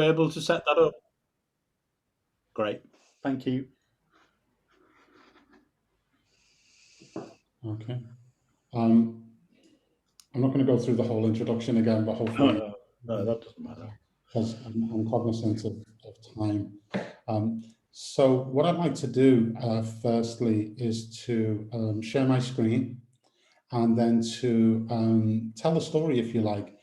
able to set that up? Great. Thank you. Okay. I'm not going to go through the whole introduction again, but hopefully No, that doesn't matter. Because I'm cognizant of time. So what I'd like to do firstly is to share my screen and then to tell a story, if you like,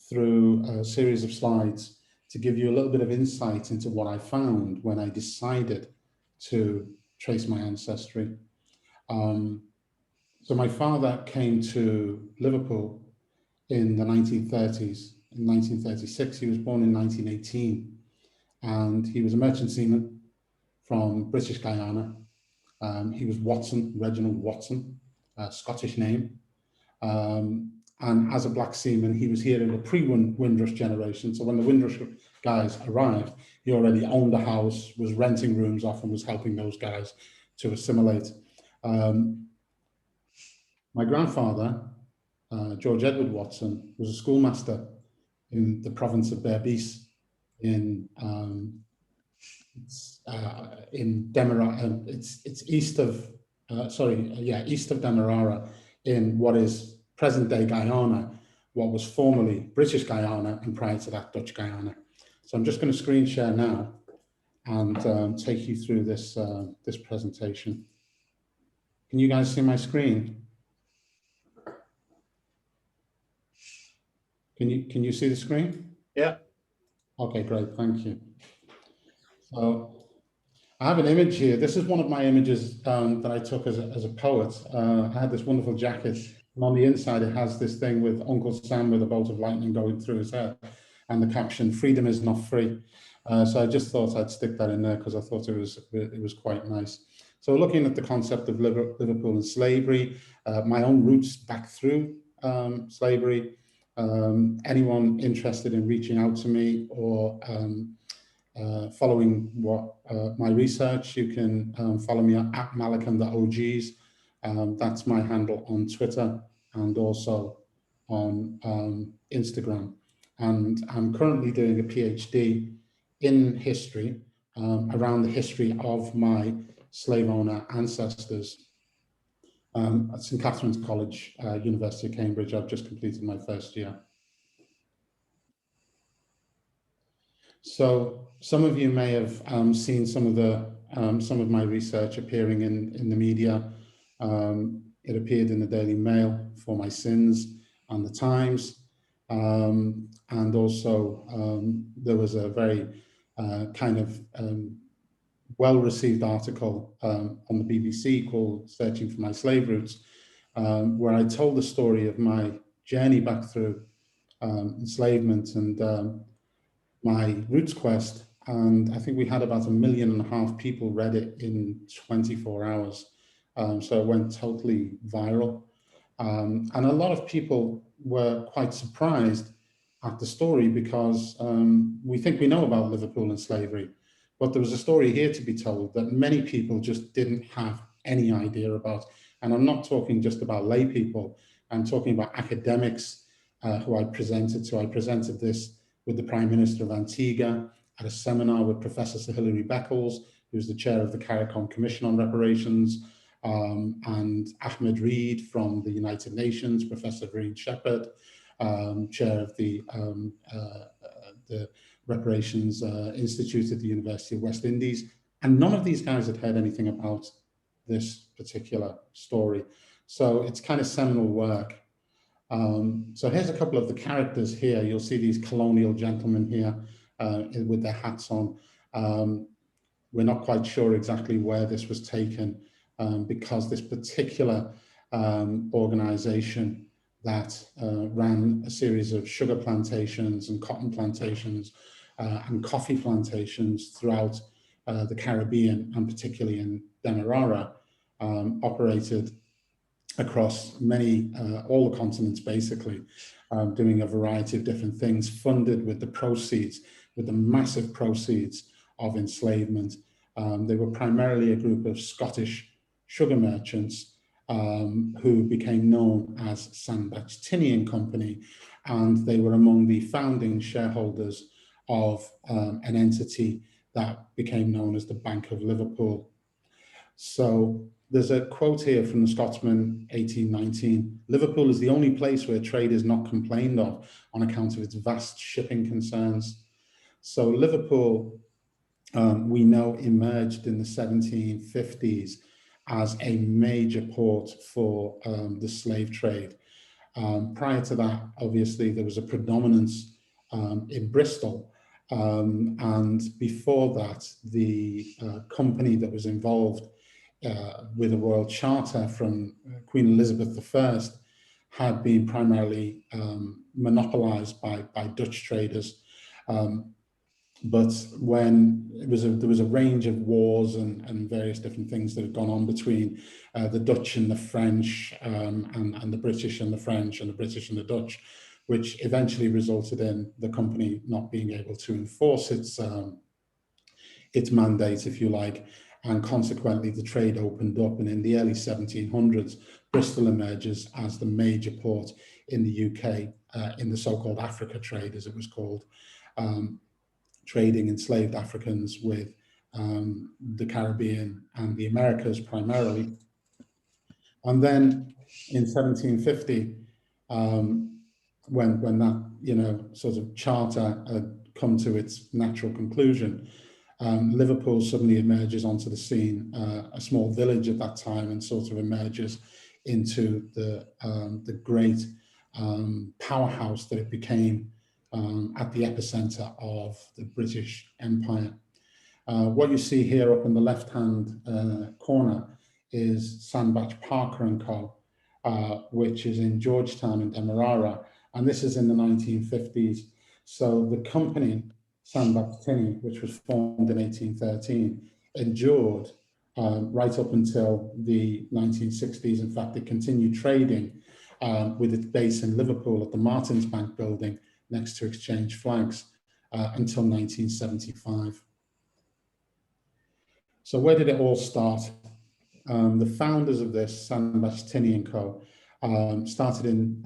through a series of slides to give you a little bit of insight into what I found when I decided to trace my ancestry. So my father came to Liverpool in the 1930s. In 1936, he was born in 1918, and he was a merchant seaman from British Guyana. He was Watson, Reginald Watson, a Scottish name. And as a black seaman, he was here in the pre-Windrush generation. So when the Windrush guys arrived, he already owned a house, was renting rooms off, and was helping those guys to assimilate. My grandfather, George Edward Watson, was a schoolmaster in the province of Berbice in Demerara. It's east of east of Demerara in what is present-day Guyana, what was formerly British Guyana, and prior to that Dutch Guyana. So I'm just going to screen share now and take you through this this presentation. Can you guys see my screen? Can you see the screen? Yeah. Okay, great, thank you. So I have an image here. This is one of my images that I took as a poet. I had this wonderful jacket, and on the inside it has this thing with Uncle Sam with a bolt of lightning going through his head, and the caption, "Freedom is not free." So I just thought I'd stick that in there because I thought it was quite nice. So looking at the concept of Liverpool and slavery, my own roots back through slavery, anyone interested in reaching out to me or following what my research, you can follow me at Malik and the OGs. That's my handle on Twitter and also on Instagram. And I'm currently doing a PhD in history around the history of my slave owner ancestors at St Catherine's College, University of Cambridge. I've just completed my first year. So some of you may have seen some of my research appearing in the media. It appeared in the Daily Mail for my sins and the Times, and also there was a very kind of well-received article on the BBC called "Searching for My Slave Roots," where I told the story of my journey back through enslavement and my roots quest, and I think we had about 1.5 million people read it in 24 hours. So it went totally viral. And a lot of people were quite surprised at the story because we think we know about Liverpool and slavery, but there was a story here to be told that many people just didn't have any idea about. And I'm not talking just about lay people, I'm talking about academics who I presented to. I presented this with the Prime Minister of Antigua at a seminar with Professor Sir Hilary Beckles, who's the chair of the CARICOM Commission on Reparations, and Ahmed Reid from the United Nations, Professor Vereen Shepherd, chair of the Reparations Institute at the University of West Indies. And none of these guys had heard anything about this particular story. So it's kind of seminal work. So here's a couple of the characters here. You'll see these colonial gentlemen here with their hats on. We're not quite sure exactly where this was taken because this particular organization that ran a series of sugar plantations and cotton plantations and coffee plantations throughout the Caribbean, and particularly in Demerara, operated across many, all the continents basically, doing a variety of different things, funded with the proceeds, with the massive proceeds of enslavement. They were primarily a group of Scottish sugar merchants who became known as Sandbach Tinny and Company, and they were among the founding shareholders of an entity that became known as the Bank of Liverpool. So there's a quote here from the Scotsman 1819. Liverpool is the only place where trade is not complained of on account of its vast shipping concerns. So Liverpool, we know, emerged in the 1750s as a major port for the slave trade. Prior to that, obviously, there was a predominance in Bristol. And before that, the company that was involved with a royal charter from Queen Elizabeth I had been primarily monopolized by Dutch traders. But when there was a range of wars and various different things that had gone on between the Dutch and the French, and the British and the French, and the British and the Dutch, which eventually resulted in the company not being able to enforce its mandate, if you like, and consequently the trade opened up. And in the early 1700s, Bristol emerges as the major port in the UK, in the so-called Africa trade, as it was called. Trading enslaved Africans with the Caribbean and the Americas primarily. And then in 1750, when that sort of charter had come to its natural conclusion, Liverpool suddenly emerges onto the scene, a small village at that time, and sort of emerges into the great powerhouse that it became at the epicenter of the British Empire. What you see here up in the left-hand corner is Sandbach Parker and Co., which is in Georgetown in Demerara, and this is in the 1950s. So the company, Sandbach Tinney, which was formed in 1813, endured right up until the 1960s. In fact, it continued trading with its base in Liverpool at the Martins Bank building next to Exchange Flags until 1975. So where did it all start? The founders of this, Sandbach Tinney and Co., started in,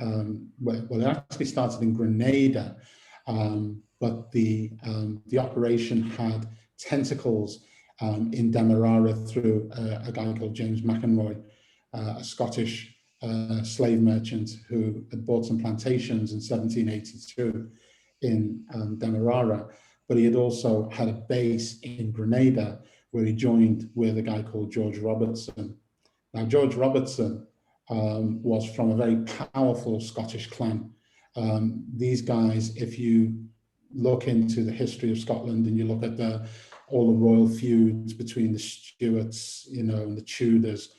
it actually started in Grenada, but the operation had tentacles in Demerara through a guy called James McEnroy, a Scottish slave merchant who had bought some plantations in 1782 in Demerara, but he had also had a base in Grenada where he joined with a guy called George Robertson. Now, George Robertson was from a very powerful Scottish clan. These guys, if you look into the history of Scotland and you look at all the royal feuds between the Stuarts, and the Tudors,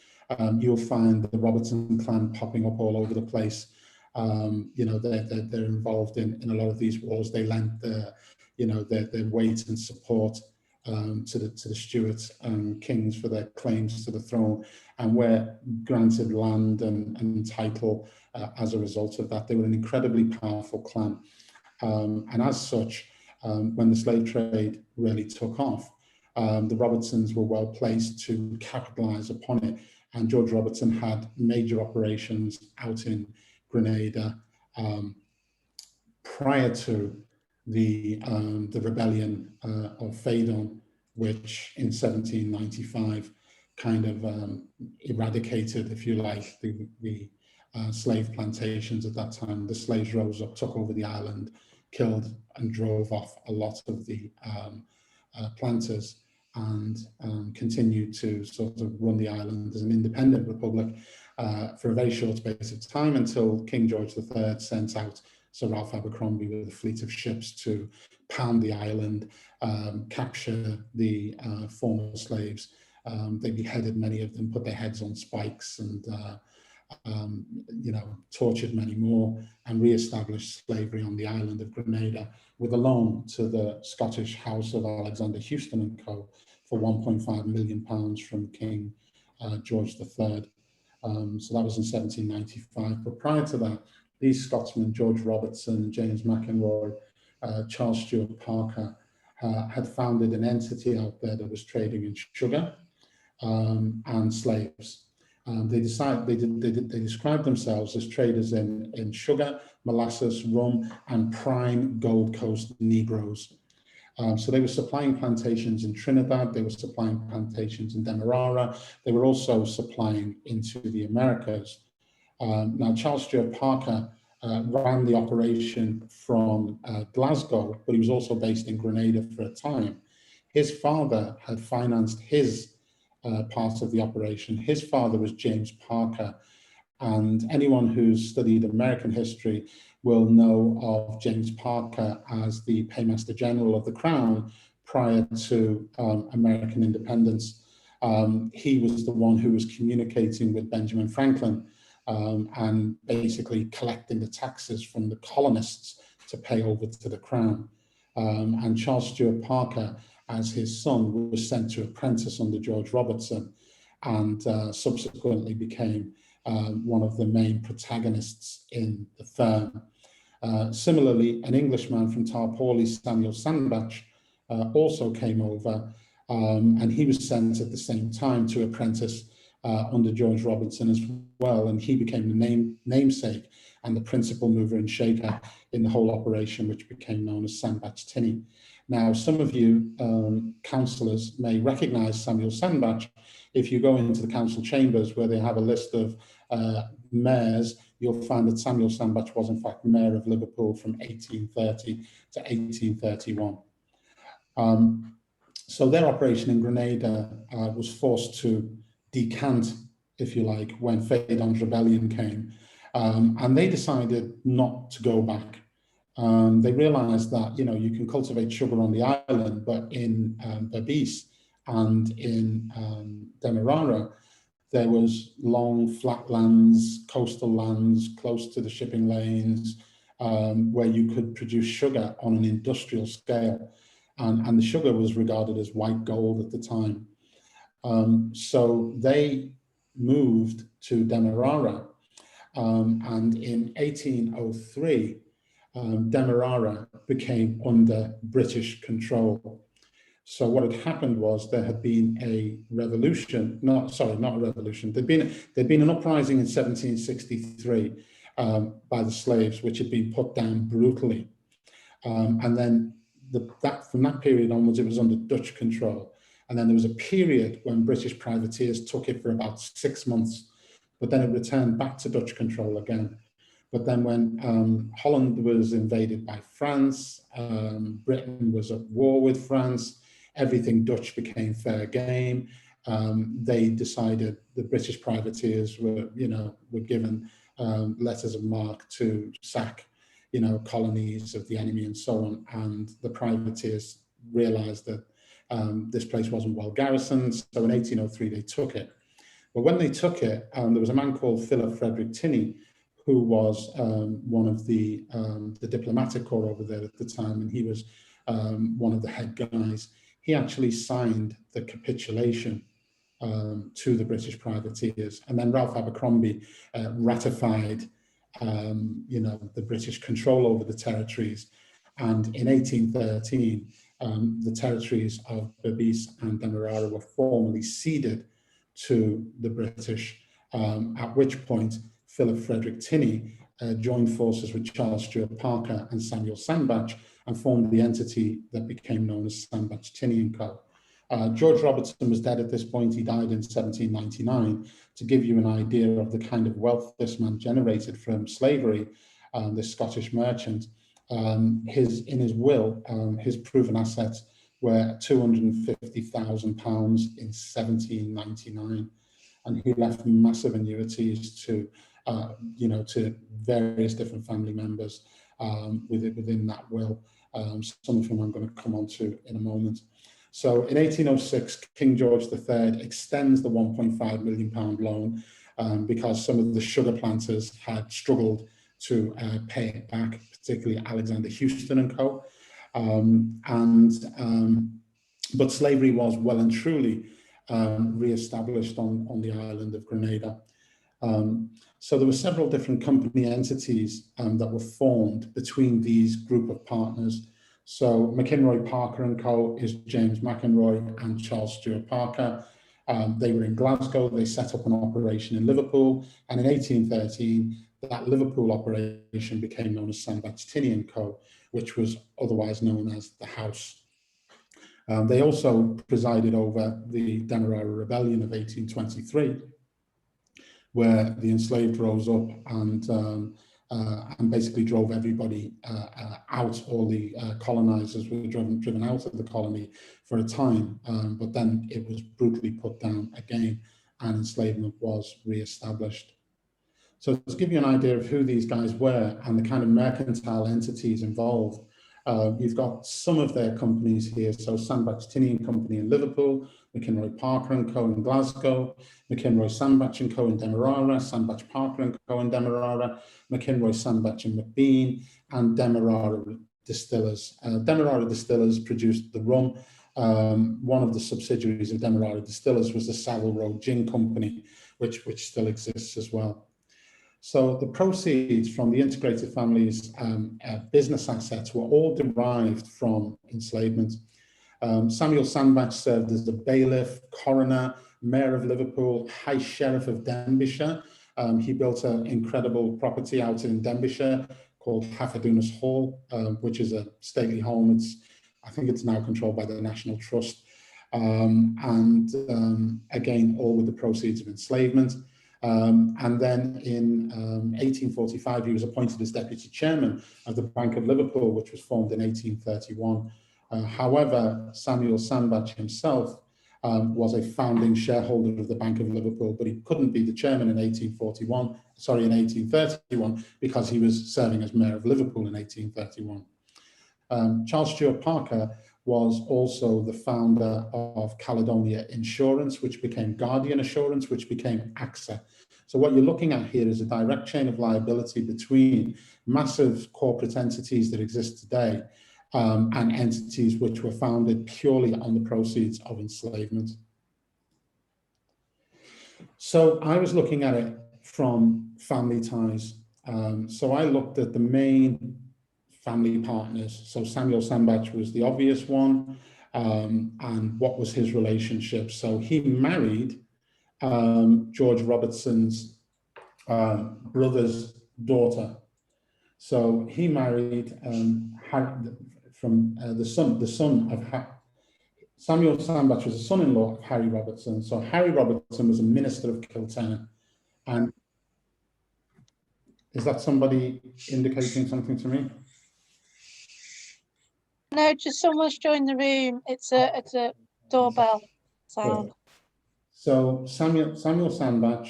you'll find the Robertson clan popping up all over the place. They're involved in a lot of these wars. They lent their weight and support to the Stuarts and kings for their claims to the throne, and were granted land and title as a result of that. They were an incredibly powerful clan, and as such, when the slave trade really took off, the Robertsons were well placed to capitalize upon it. And George Robertson had major operations out in Grenada prior to the rebellion of Phaedon, which in 1795 kind of eradicated, if you like, the slave plantations at that time. The slaves rose up, took over the island, killed and drove off a lot of the planters, and continued to sort of run the island as an independent republic for a very short space of time, until King George III sent out Sir Ralph Abercrombie with a fleet of ships to pound the island, capture the former slaves. They beheaded many of them, put their heads on spikes, and tortured many more, and re-established slavery on the island of Grenada with a loan to the Scottish House of Alexander Houston and Co. for £1.5 million from King George III. So that was in 1795. But prior to that, these Scotsmen, George Robertson, James McEnroy, Charles Stewart Parker, had founded an entity out there that was trading in sugar and slaves. They described themselves as traders in sugar, molasses, rum, and prime Gold Coast Negroes. So they were supplying plantations in Trinidad, they were supplying plantations in Demerara, they were also supplying into the Americas. Now, Charles Stewart Parker ran the operation from Glasgow, but he was also based in Grenada for a time. His father had financed his part of the operation. His father was James Parker, and anyone who's studied American history will know of James Parker as the Paymaster General of the Crown prior to American independence. He was the one who was communicating with Benjamin Franklin and basically collecting the taxes from the colonists to pay over to the Crown. And Charles Stewart Parker, as his son, was sent to apprentice under George Robertson and subsequently became one of the main protagonists in the firm. Similarly, an Englishman from Tarporley, Samuel Sandbach, also came over, and he was sent at the same time to apprentice under George Robertson as well, and he became the namesake and the principal mover and shaker in the whole operation, which became known as Sandbach Tinny. Now, some of you councillors may recognise Samuel Sandbach. If you go into the council chambers where they have a list of mayors, you'll find that Samuel Sandbach was in fact mayor of Liverpool from 1830 to 1831. So their operation in Grenada was forced to decant, if you like, when Faidon's rebellion came. And they decided not to go back. They realized that, you know, you can cultivate sugar on the island, but in Berbice and in Demerara, there was long flat lands, coastal lands, close to the shipping lanes, where you could produce sugar on an industrial scale. And the sugar was regarded as white gold at the time. So they moved to Demerara, and in 1803, Demerara became under British control. So what had happened was there had been a revolution, not a revolution, there'd been an uprising in 1763 by the slaves, which had been put down brutally. And then from that period onwards, it was under Dutch control. And then there was a period when British privateers took it for about 6 months, but then it returned back to Dutch control again. But then when Holland was invaded by France, Britain was at war with France, everything Dutch became fair game. They decided the British privateers were given letters of marque to sack, colonies of the enemy and so on. And the privateers realized that this place wasn't well garrisoned. So in 1803, they took it. But when they took it, there was a man called Philip Frederick Tinny, who was one of the diplomatic corps over there at the time, and he was one of the head guys. He actually signed the capitulation to the British privateers, and then Ralph Abercrombie ratified, the British control over the territories. And in 1813, the territories of Berbice and Demerara were formally ceded to the British, at which point Philip Frederick Tinny joined forces with Charles Stewart Parker and Samuel Sandbach and formed the entity that became known as Sandbach Tinny & Co. George Robertson was dead at this point. He died in 1799. To give you an idea of the kind of wealth this man generated from slavery, this Scottish merchant, in his will, his proven assets were £250,000 in 1799, and he left massive annuities to various different family members within that will, some of whom I'm going to come on to in a moment. So in 1806, King George III extends the £1.5 million loan because some of the sugar planters had struggled to pay it back, particularly Alexander Houston and Co. But slavery was well and truly re-established on the island of Grenada. So there were several different company entities that were formed between these group of partners. So McInroy Parker and Co. is James McInroy and Charles Stewart Parker. They were in Glasgow. They set up an operation in Liverpool, and in 1813, that Liverpool operation became known as Sandbach Tinny & Co., which was otherwise known as the House. They also presided over the Demerara Rebellion of 1823, where the enslaved rose up and basically drove everybody out. All the colonizers were driven out of the colony for a time, but then it was brutally put down again, and enslavement was re-established. So to give you an idea of who these guys were and the kind of mercantile entities involved, you've got some of their companies here. So Sandbach Tinney and Company in Liverpool, McInroy Parker and Co in Glasgow, McInroy Sandbach and Co in Demerara, Sandbach Parker and Co in Demerara, McInroy Sandbach and McBean, and Demerara Distillers. Demerara Distillers produced the rum. One of the subsidiaries of Demerara Distillers was the Savile Row Gin Company, which still exists as well. So the proceeds from the integrated family's business assets were all derived from enslavement. Samuel Sandbach served as the bailiff, coroner, mayor of Liverpool, high sheriff of Denbighshire. He built an incredible property out in Denbighshire called Haffadunas Hall, which is a stately home. I think it's now controlled by the National Trust. Again, all with the proceeds of enslavement. And then in 1845, he was appointed as deputy chairman of the Bank of Liverpool, which was formed in 1831. However, Samuel Sandbach himself was a founding shareholder of the Bank of Liverpool, but he couldn't be the chairman in 1831, because he was serving as mayor of Liverpool in 1831. Charles Stewart Parker was also the founder of Caledonia Insurance, which became Guardian Assurance, which became AXA. So what you're looking at here is a direct chain of liability between massive corporate entities that exist today and entities which were founded purely on the proceeds of enslavement. So I was looking at it from family ties. So I looked at the main family partners. So Samuel Sandbach was the obvious one, and what was his relationship? So he married George Robertson's brother's daughter. So he married the son of Samuel Sandbach was a son-in-law of Harry Robertson. So Harry Robertson was a minister of Kilturn. And is that somebody indicating something to me? No, just someone's joined the room. It's a doorbell sound. Good. So Samuel Sandbach,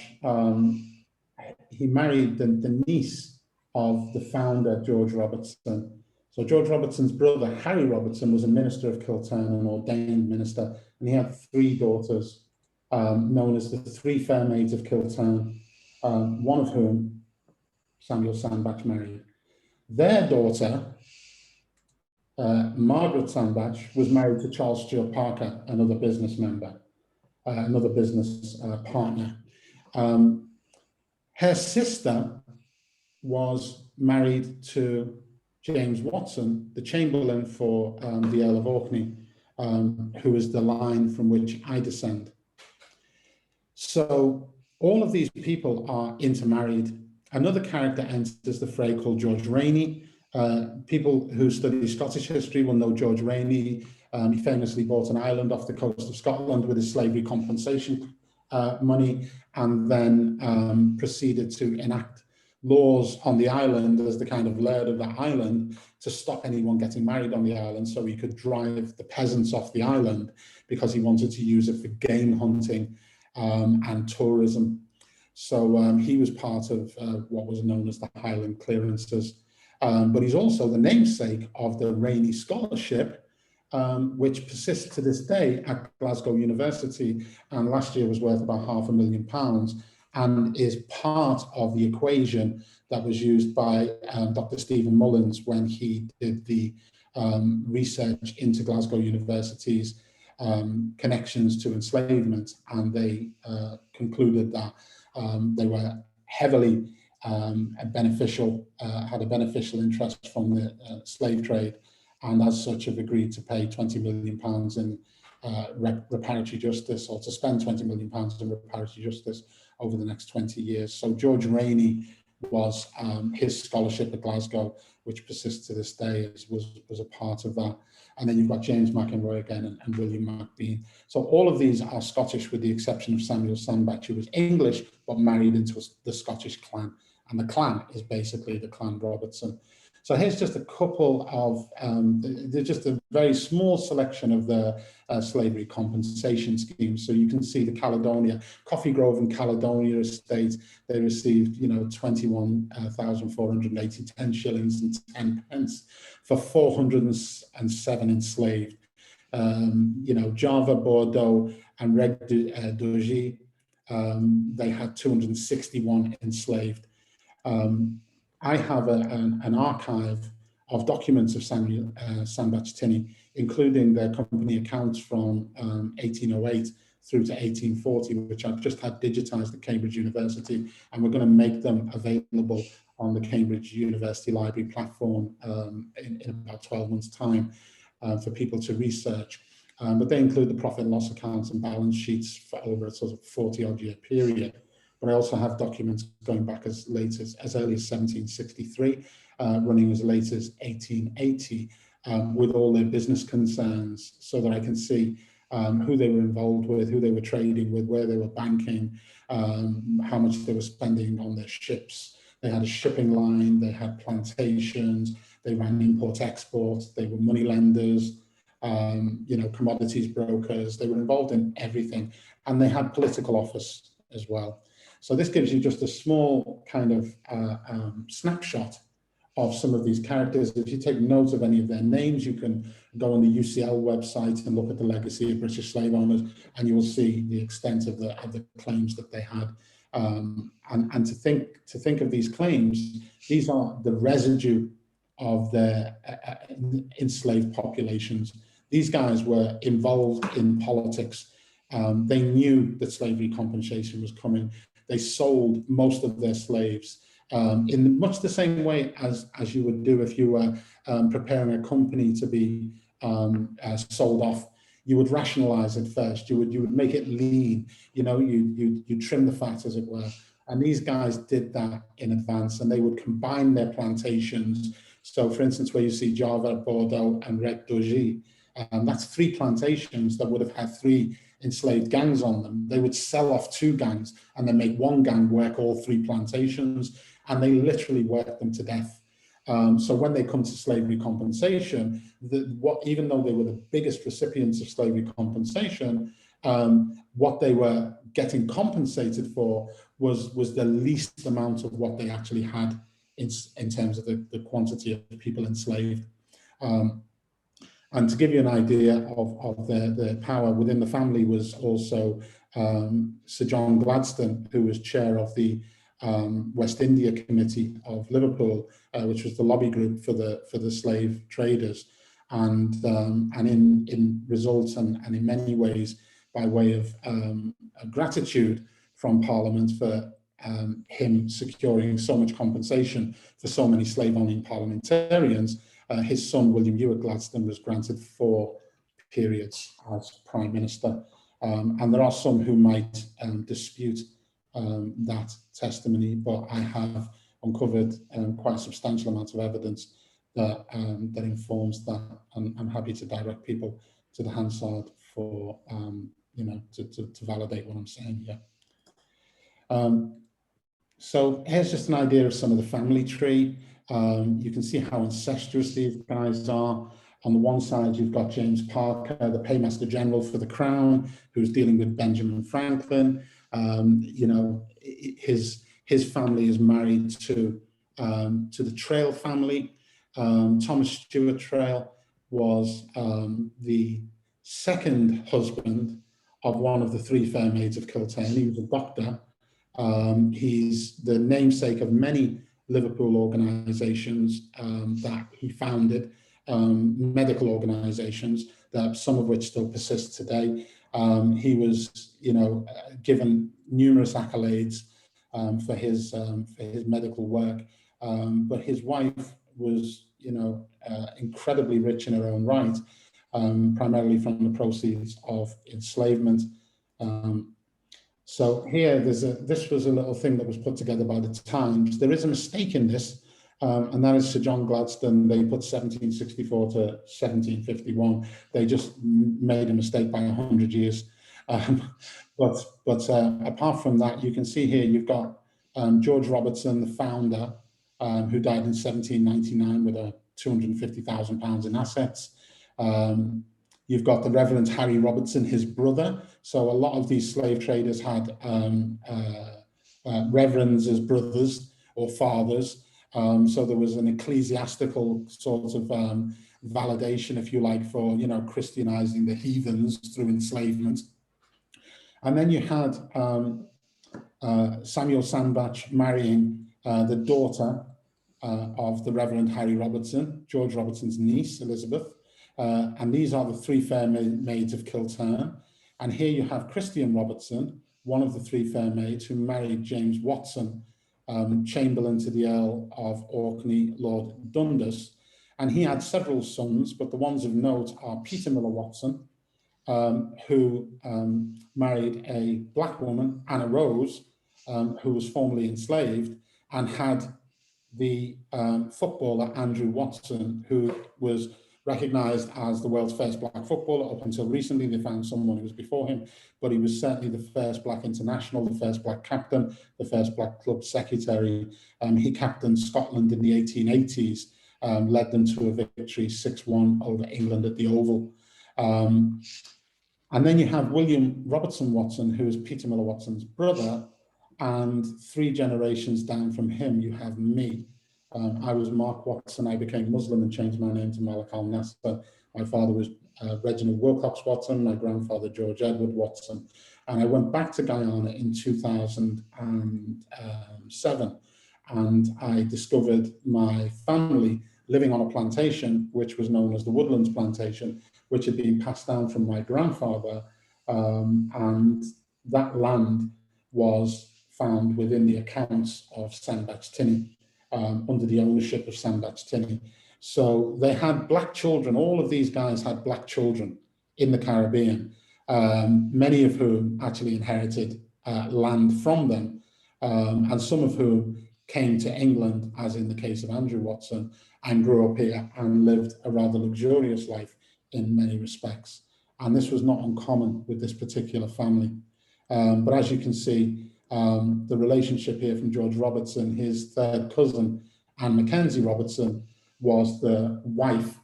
he married the niece of the founder, George Robertson. So George Robertson's brother, Harry Robertson, was a minister of Kilturn, an ordained minister, and he had 3 daughters, known as the 3 fair maids of Kilturn, one of whom Samuel Sandbach married. Their daughter, Margaret Sandbach, was married to Charles Stewart Parker, another business member, another business partner. Her sister was married to James Watson, the Chamberlain for the Earl of Orkney, who is the line from which I descend. So all of these people are intermarried. Another character enters the fray called George Rainey. People who study Scottish history will know George Rainey. He famously bought an island off the coast of Scotland with his slavery compensation money, and then proceeded to enact laws on the island as the kind of laird of that island to stop anyone getting married on the island, so he could drive the peasants off the island, because he wanted to use it for game hunting and tourism. So he was part of what was known as the Highland Clearances. But he's also the namesake of the Rainey Scholarship, which persists to this day at Glasgow University, and last year was worth about £500,000, and is part of the equation that was used by Dr. Stephen Mullins when he did the research into Glasgow University's connections to enslavement, and they concluded that they were heavily beneficial, had a beneficial interest from the slave trade, and as such have agreed to pay £20 million in reparatory justice, or to spend £20 million in reparatory justice over the next 20 years. So George Rainey was his scholarship at Glasgow, which persists to this day, was a part of that. And then you've got James McEnroy again and William McBean. So all of these are Scottish, with the exception of Samuel Sandbach, who was English but married into the Scottish clan. And the clan is basically the Clan Robertson. So here's just a couple of, there's just a very small selection of the slavery compensation schemes. So you can see the Caledonia, Coffee Grove and Caledonia estate, they received, 21,480 10 shillings and 10 pence for 407 enslaved. Java, Bordeaux and Reg d'Ogy, they had 261 enslaved. I have an archive of documents of Samuel Sandbach Tinney, including their company accounts from 1808 through to 1840, which I've just had digitized at Cambridge University, and we're going to make them available on the Cambridge University Library platform in about 12 months' time for people to research. But they include the profit and loss accounts and balance sheets for over a sort of 40-odd year period. But I also have documents going back as late as early as 1763, running as late as 1880, with all their business concerns, so that I can see who they were involved with, who they were trading with, where they were banking, how much they were spending on their ships. They had a shipping line, they had plantations, they ran import-export, they were money lenders, commodities brokers. They were involved in everything, and they had political office as well. So this gives you just a small kind of snapshot of some of these characters. If you take note of any of their names, you can go on the UCL website and look at the legacy of British slave owners, and you will see the extent of the claims that they had. And to think of these claims, these are the residue of their enslaved populations. These guys were involved in politics. They knew that slavery compensation was coming. They sold most of their slaves in much the same way as you would do if you were preparing a company to be sold off. You would rationalize it first. You would make it lean. You trim the fat, as it were. And these guys did that in advance, and they would combine their plantations. So, for instance, where you see Java, Bordeaux, and Reg d'Ogy, that's 3 plantations that would have had 3 enslaved gangs on them. They would sell off 2 gangs and then make 1 gang work all 3 plantations, and they literally worked them to death. So when they come to slavery compensation, even though they were the biggest recipients of slavery compensation, what they were getting compensated for was the least amount of what they actually had in terms of the quantity of people enslaved. And to give you an idea of their power within the family was also Sir John Gladstone, who was chair of the West India Committee of Liverpool, which was the lobby group for the slave traders, and in results and in many ways by way of gratitude from Parliament for him securing so much compensation for so many slave-owning parliamentarians. His son, William Ewart Gladstone, was granted 4 periods as Prime Minister. And there are some who might dispute that testimony, but I have uncovered quite a substantial amount of evidence that informs that. And I'm happy to direct people to the Hansard for, to validate what I'm saying here. So here's just an idea of some of the family tree. You can see how incestuous these guys are. On the one side, you've got James Parker, the Paymaster General for the Crown, who's dealing with Benjamin Franklin. His family is married to the Trail family. Thomas Stuart Trail was the second husband of one of the 3 fair maids of Kiltane. He was a doctor. He's the namesake of many Liverpool organisations that he founded, medical organisations, that some of which still persist today. He was, given numerous accolades for his medical work, but his wife was, incredibly rich in her own right, primarily from the proceeds of enslavement. So here, this was a little thing that was put together by the Times. There is a mistake in this, and that is Sir John Gladstone. They put 1764 to 1751. They just made a mistake by 100 years. But apart from that, you can see here you've got George Robertson, the founder, who died in 1799 with £250,000 in assets. You've got the Reverend Harry Robertson, his brother. So a lot of these slave traders had reverends as brothers or fathers. So there was an ecclesiastical sort of validation, if you like, for, you know, Christianizing the heathens through enslavement. And then you had Samuel Sandbach marrying the daughter of the Reverend Harry Robertson, George Robertson's niece, Elizabeth. And these are the three fair maids of Kilturn. And here you have Christian Robertson, one of the three fair maids, who married James Watson, Chamberlain to the Earl of Orkney, Lord Dundas. And he had several sons, but the ones of note are Peter Miller Watson, who married a black woman, Anna Rose, who was formerly enslaved, and had the footballer Andrew Watson, who was recognised as the world's first black footballer. Up until recently, they found someone who was before him, but he was certainly the first black international, the first black captain, the first black club secretary. He captained Scotland in the 1880s, led them to a victory 6-1 over England at the Oval. And then you have William Robertson Watson, who is Peter Miller Watson's brother, and 3 generations down from him, you have me. I was Mark Watson. I became Muslim and changed my name to Malik Al Nasir. My father was Reginald Wilcox Watson, my grandfather George Edward Watson. And I went back to Guyana in 2007, and I discovered my family living on a plantation, which was known as the Woodlands Plantation, which had been passed down from my grandfather. And that land was found within the accounts of Sandbach Tinney, under the ownership of Sandbach Tinney. So they had black children. All of these guys had black children in the Caribbean, many of whom actually inherited land from them, and some of whom came to England, as in the case of Andrew Watson, and grew up here and lived a rather luxurious life in many respects. And this was not uncommon with this particular family. But as you can see, the relationship here from George Robertson, his third cousin, Anne Mackenzie Robertson, was the wife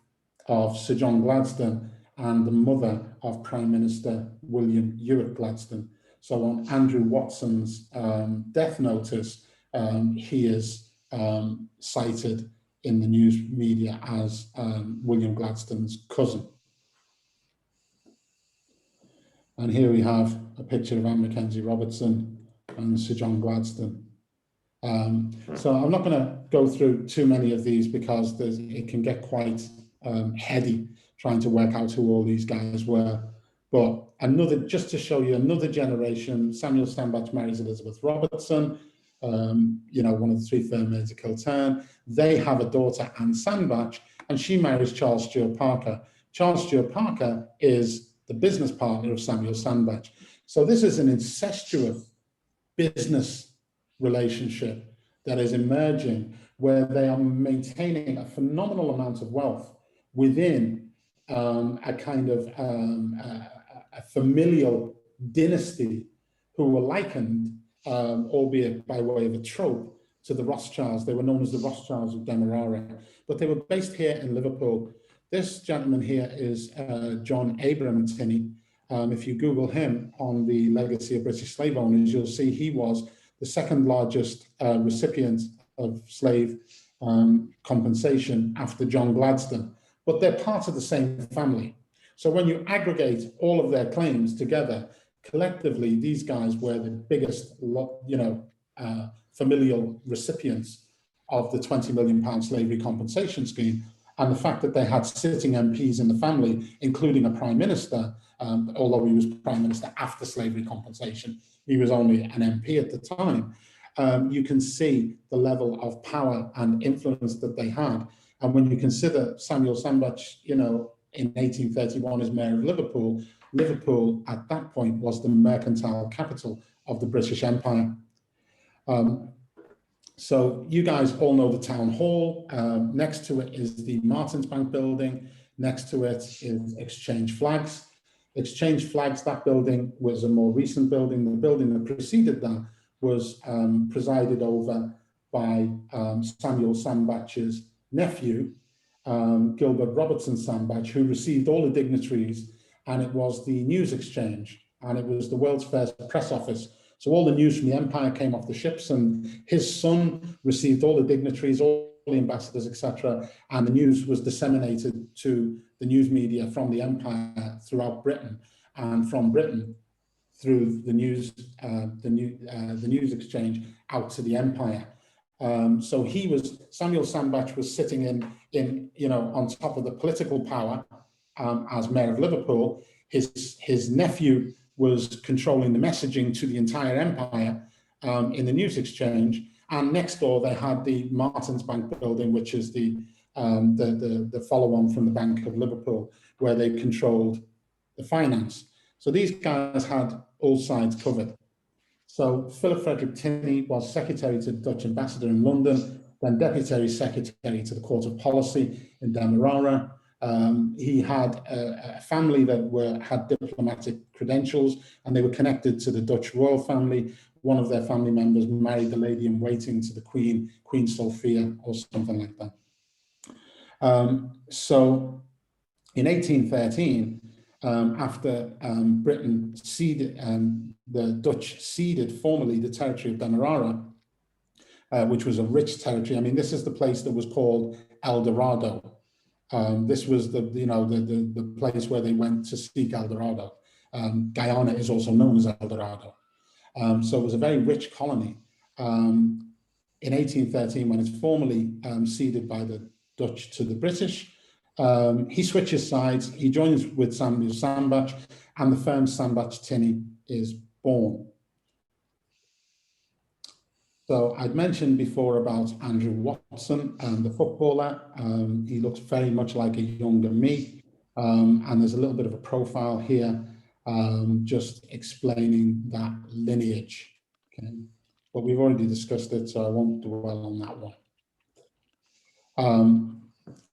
of Sir John Gladstone and the mother of Prime Minister William Ewart Gladstone. So on Andrew Watson's death notice, he is cited in the news media as William Gladstone's cousin. And here we have a picture of Anne Mackenzie Robertson and Sir John Gladstone. So I'm not going to go through too many of these because it can get quite heady trying to work out who all these guys were. But just to show you another generation, Samuel Sandbach marries Elizabeth Robertson, you know, one of the 3 fair maids of Kilturn. They have a daughter, Anne Sandbach, and she marries Charles Stewart Parker. Charles Stewart Parker is the business partner of Samuel Sandbach. So this is an incestuous business relationship that is emerging, where they are maintaining a phenomenal amount of wealth within a kind of a familial dynasty who were likened, albeit by way of a trope, to the Rothschilds. They were known as the Rothschilds of Demerara, but they were based here in Liverpool. This gentleman here is John Abraham Tinney. If you Google him on the legacy of British slave owners, you'll see he was the 2nd largest recipient of slave compensation after John Gladstone. But they're part of the same family. So when you aggregate all of their claims together, collectively, these guys were the biggest, familial recipients of the £20 million slavery compensation scheme. And the fact that they had sitting MPs in the family, including a prime minister, although he was prime minister after slavery compensation, he was only an MP at the time. You can see the level of power and influence that they had. And when you consider Samuel Sandbach, you know, in 1831 as mayor of Liverpool, Liverpool at that point was the mercantile capital of the British Empire. So you guys all know the town hall. Next to it is the Martins Bank building. Next to it is Exchange Flags. Exchange Flags, that building was a more recent building. The building that preceded that was presided over by Samuel Sandbach's nephew, Gilbert Robertson Sandbach, who received all the dignitaries, and it was the News Exchange, and it was the world's first press office. So all the news from the empire came off the ships, and his son received all the dignitaries, all the ambassadors, etc. And the news was disseminated to the news media from the empire throughout Britain, and from Britain through the news exchange out to the empire. So Samuel Sandbach was sitting in on top of the political power as mayor of Liverpool. His nephew was controlling the messaging to the entire empire in the news exchange, and next door they had the Martins Bank building, which is the follow-on from the Bank of Liverpool, where they controlled the finance. So these guys had all sides covered. So Philip Frederick Tinney was secretary to the Dutch ambassador in London, then deputy secretary to the Court of Policy in Demerara. He had a family that had diplomatic credentials, and they were connected to the Dutch royal family. One of their family members married the lady in waiting to the Queen, Queen Sophia, or something like that. So in 1813, after Britain ceded, the Dutch ceded formally the territory of Demerara, which was a rich territory. I mean, this is the place that was called El Dorado. This was the place where they went to seek El Dorado. Guyana is also known as El Dorado. So it was a very rich colony. In 1813, when it's formally ceded by the Dutch to the British, he switches sides, he joins with Samuel Sandbach, and the firm Sandbach Tinney is born. So I'd mentioned before about Andrew Watson, the footballer. He looks very much like a younger me, and there's a little bit of a profile here, just explaining that lineage. Okay, but we've already discussed it, so I won't dwell on that one.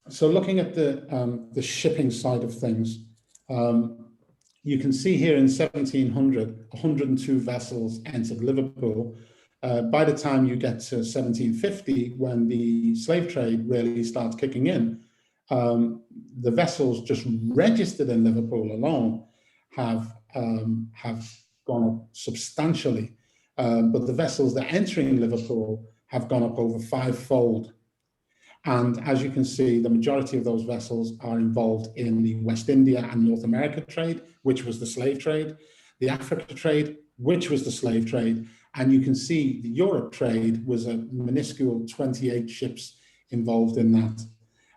So looking at the shipping side of things, you can see here in 1700, 102 vessels entered Liverpool. By the time you get to 1750, when the slave trade really starts kicking in, the vessels just registered in Liverpool alone have gone up substantially. But the vessels that are entering Liverpool have gone up over fivefold. And as you can see, the majority of those vessels are involved in the West India and North America trade, which was the slave trade, the Africa trade, which was the slave trade. And you can see the Europe trade was a minuscule 28 ships involved in that.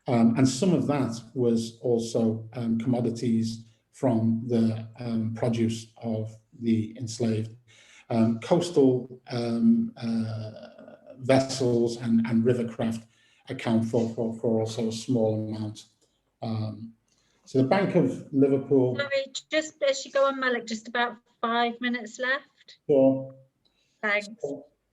And some of that was also commodities from the produce of the enslaved. Coastal vessels and rivercraft account for also a small amount. So the Bank of Liverpool. Sorry, just as you go on, Malik, just about 5 minutes left. Sure. Thanks.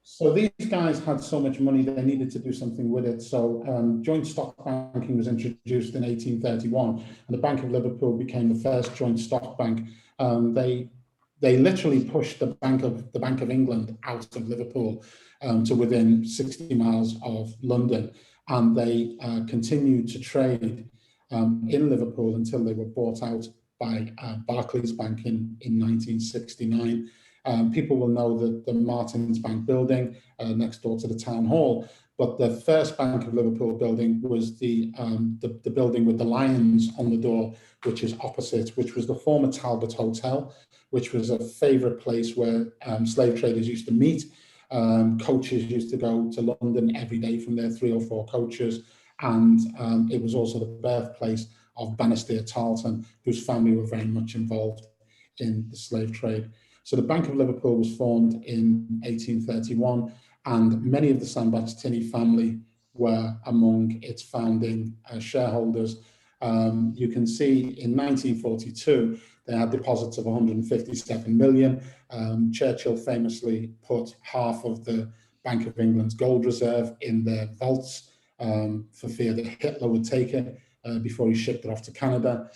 So these guys had so much money they needed to do something with it. So joint stock banking was introduced in 1831, and the Bank of Liverpool became the first joint stock bank. They literally pushed the Bank of England out of Liverpool to within 60 miles of London, and they continued to trade in Liverpool until they were bought out by Barclays Bank in 1969. People will know that the Martins Bank building next door to the town hall, but the first Bank of Liverpool building was the building with the lions on the door, which is opposite, which was the former Talbot Hotel, which was a favourite place where slave traders used to meet. Coaches used to go to London every day from their 3 or 4 coaches, and it was also the birthplace of Bannister Tarleton, whose family were very much involved in the slave trade. So the Bank of Liverpool was formed in 1831, and many of the Sandbach Tinney family were among its founding shareholders. You can see in 1942, they had deposits of 157 million. Churchill famously put half of the Bank of England's gold reserve in their vaults for fear that Hitler would take it before he shipped it off to Canada.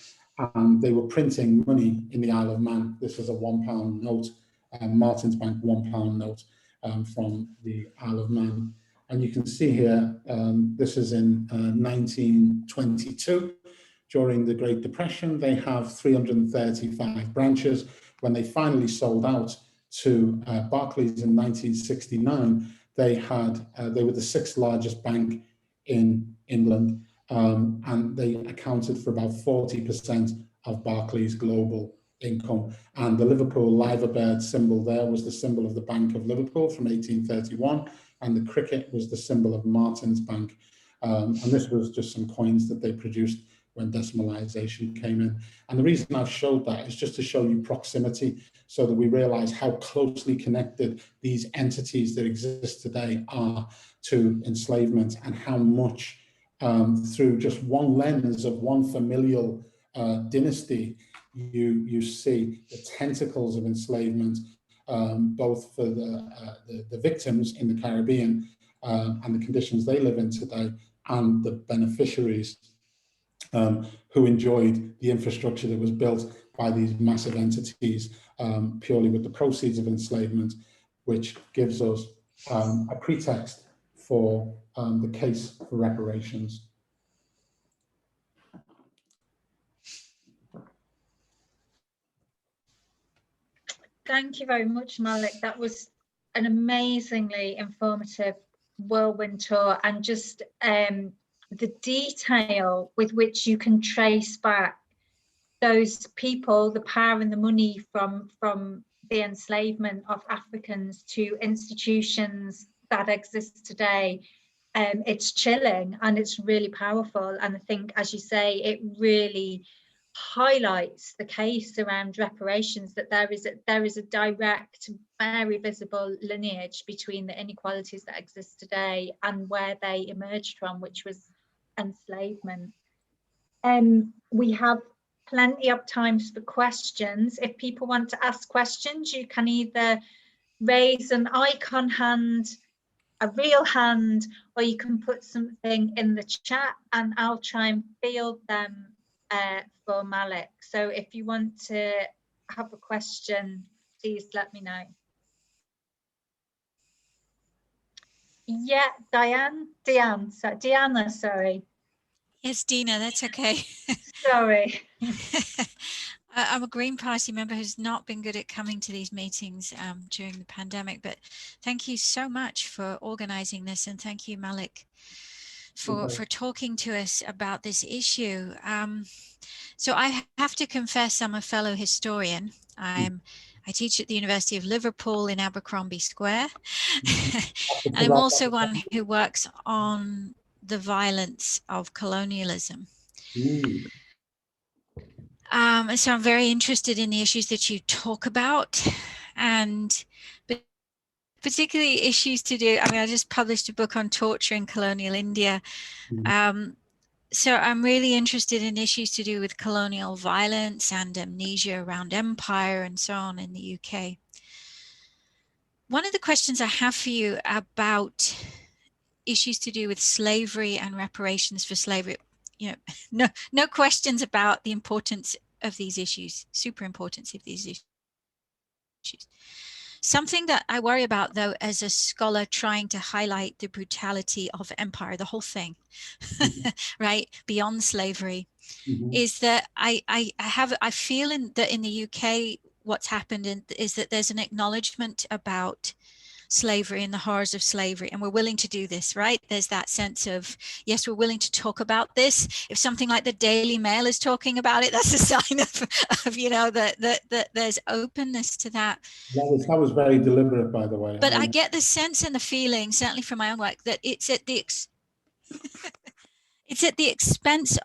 And they were printing money in the Isle of Man. This is a £1 note, Martin's Bank £1 note from the Isle of Man. And you can see here, this is in 1922. During the Great Depression, they have 335 branches. When they finally sold out to Barclays in 1969, they were the 6th largest bank in England, and they accounted for about 40% of Barclays' global income. And the Liverpool liver bird symbol there was the symbol of the Bank of Liverpool from 1831, and the cricket was the symbol of Martin's Bank. And this was just some coins that they produced when decimalisation came in. And the reason I've showed that is just to show you proximity, so that we realise how closely connected these entities that exist today are to enslavement, and how much through just one lens of one familial dynasty, you see the tentacles of enslavement, both for the victims in the Caribbean and the conditions they live in today, and the beneficiaries who enjoyed the infrastructure that was built by these massive entities purely with the proceeds of enslavement, which gives us a pretext for the case for reparations. Thank you very much, Malik. That was an amazingly informative whirlwind tour, and just the detail with which you can trace back those people, the power and the money from the enslavement of Africans to institutions that exist today. It's chilling and it's really powerful. And I think, as you say, it really highlights the case around reparations, that there is a direct, very visible lineage between the inequalities that exist today and where they emerged from, which was enslavement. We have plenty of times for questions. If people want to ask questions, you can either raise an icon hand, a real hand, or you can put something in the chat and I'll try and field them for Malik. So if you want to have a question, please let me know. Yeah, Deanna, sorry. Yes, Dina, that's okay. Sorry. I'm a Green Party member who's not been good at coming to these meetings during the pandemic, but thank you so much for organizing this, and thank you, Malik, for talking to us about this issue. So I have to confess, I'm a fellow historian. I teach at the University of Liverpool in Abercrombie Square. And I'm also one who works on the violence of colonialism. And so I'm very interested in the issues that you talk about, and particularly issues to do, I just published a book on torture in colonial India. So I'm really interested in issues to do with colonial violence and amnesia around empire and so on in the UK. One of the questions I have for you about issues to do with slavery and reparations for slavery, no questions about the importance of these issues, super importance of these issues. Something that I worry about, though, as a scholar trying to highlight the brutality of empire, the whole thing, right, beyond slavery, is that I feel that in the UK, what's happened is that there's an acknowledgement about slavery and the horrors of slavery, and we're willing to do this, right? There's that sense of, yes, we're willing to talk about this. If something like the Daily Mail is talking about it, that's a sign of that there's openness to that. That was very deliberate, by the way. But I get the sense and the feeling, certainly from my own work, that it's at the expense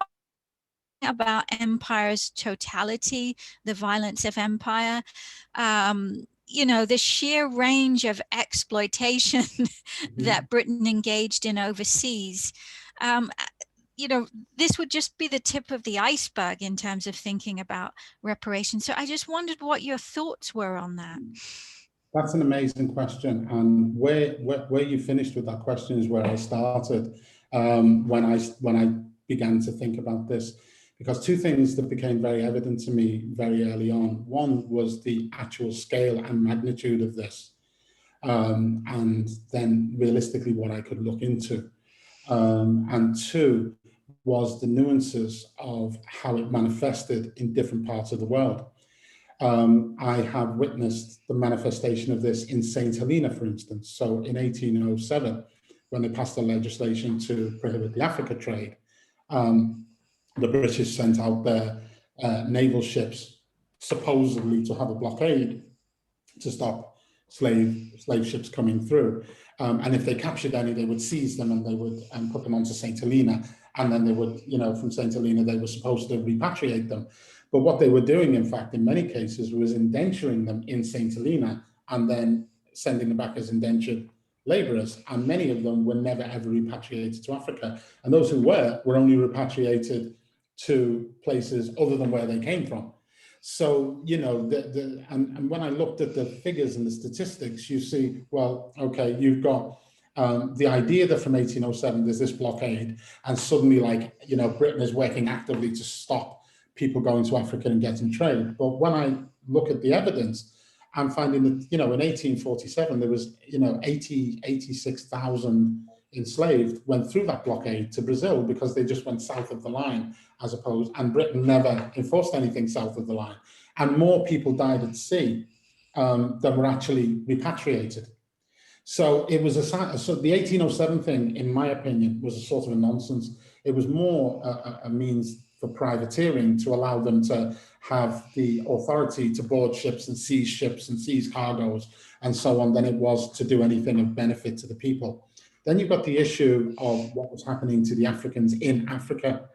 about empire's totality, the violence of empire. The sheer range of exploitation that Britain engaged in overseas. you know, this would just be the tip of the iceberg in terms of thinking about reparations. So I just wondered what your thoughts were on that. That's an amazing question, and where you finished with that question is where I started when I began to think about this, because two things that became very evident to me very early on. One was the actual scale and magnitude of this, and then realistically what I could look into, and two was the nuances of how it manifested in different parts of the world. I have witnessed the manifestation of this in St. Helena, for instance. So in 1807, when they passed the legislation to prohibit the Africa trade, the British sent out their naval ships supposedly to have a blockade to stop slave ships coming through. And if they captured any, they would seize them and they would put them onto St. Helena. And then they would, you know, from St. Helena, they were supposed to repatriate them. But what they were doing, in fact, in many cases, was indenturing them in St. Helena and then sending them back as indentured laborers. And many of them were never, ever repatriated to Africa. And those who were only repatriated to places other than where they came from. So, you know, and when I looked at the figures and the statistics, you see, well, okay, you've got the idea that from 1807, there's this blockade, and suddenly, like, you know, Britain is working actively to stop people going to Africa and getting trade. But when I look at the evidence, I'm finding that, you know, in 1847, there was, you know, 86,000 enslaved went through that blockade to Brazil because they just went south of the line, as opposed, and Britain never enforced anything south of the line. And more people died at sea than were actually repatriated. So it was so the 1807 thing, in my opinion, was a sort of a nonsense. It was more a means for privateering to allow them to have the authority to board ships and seize cargoes and so on than it was to do anything of benefit to the people. Then you've got the issue of what was happening to the Africans in Africa,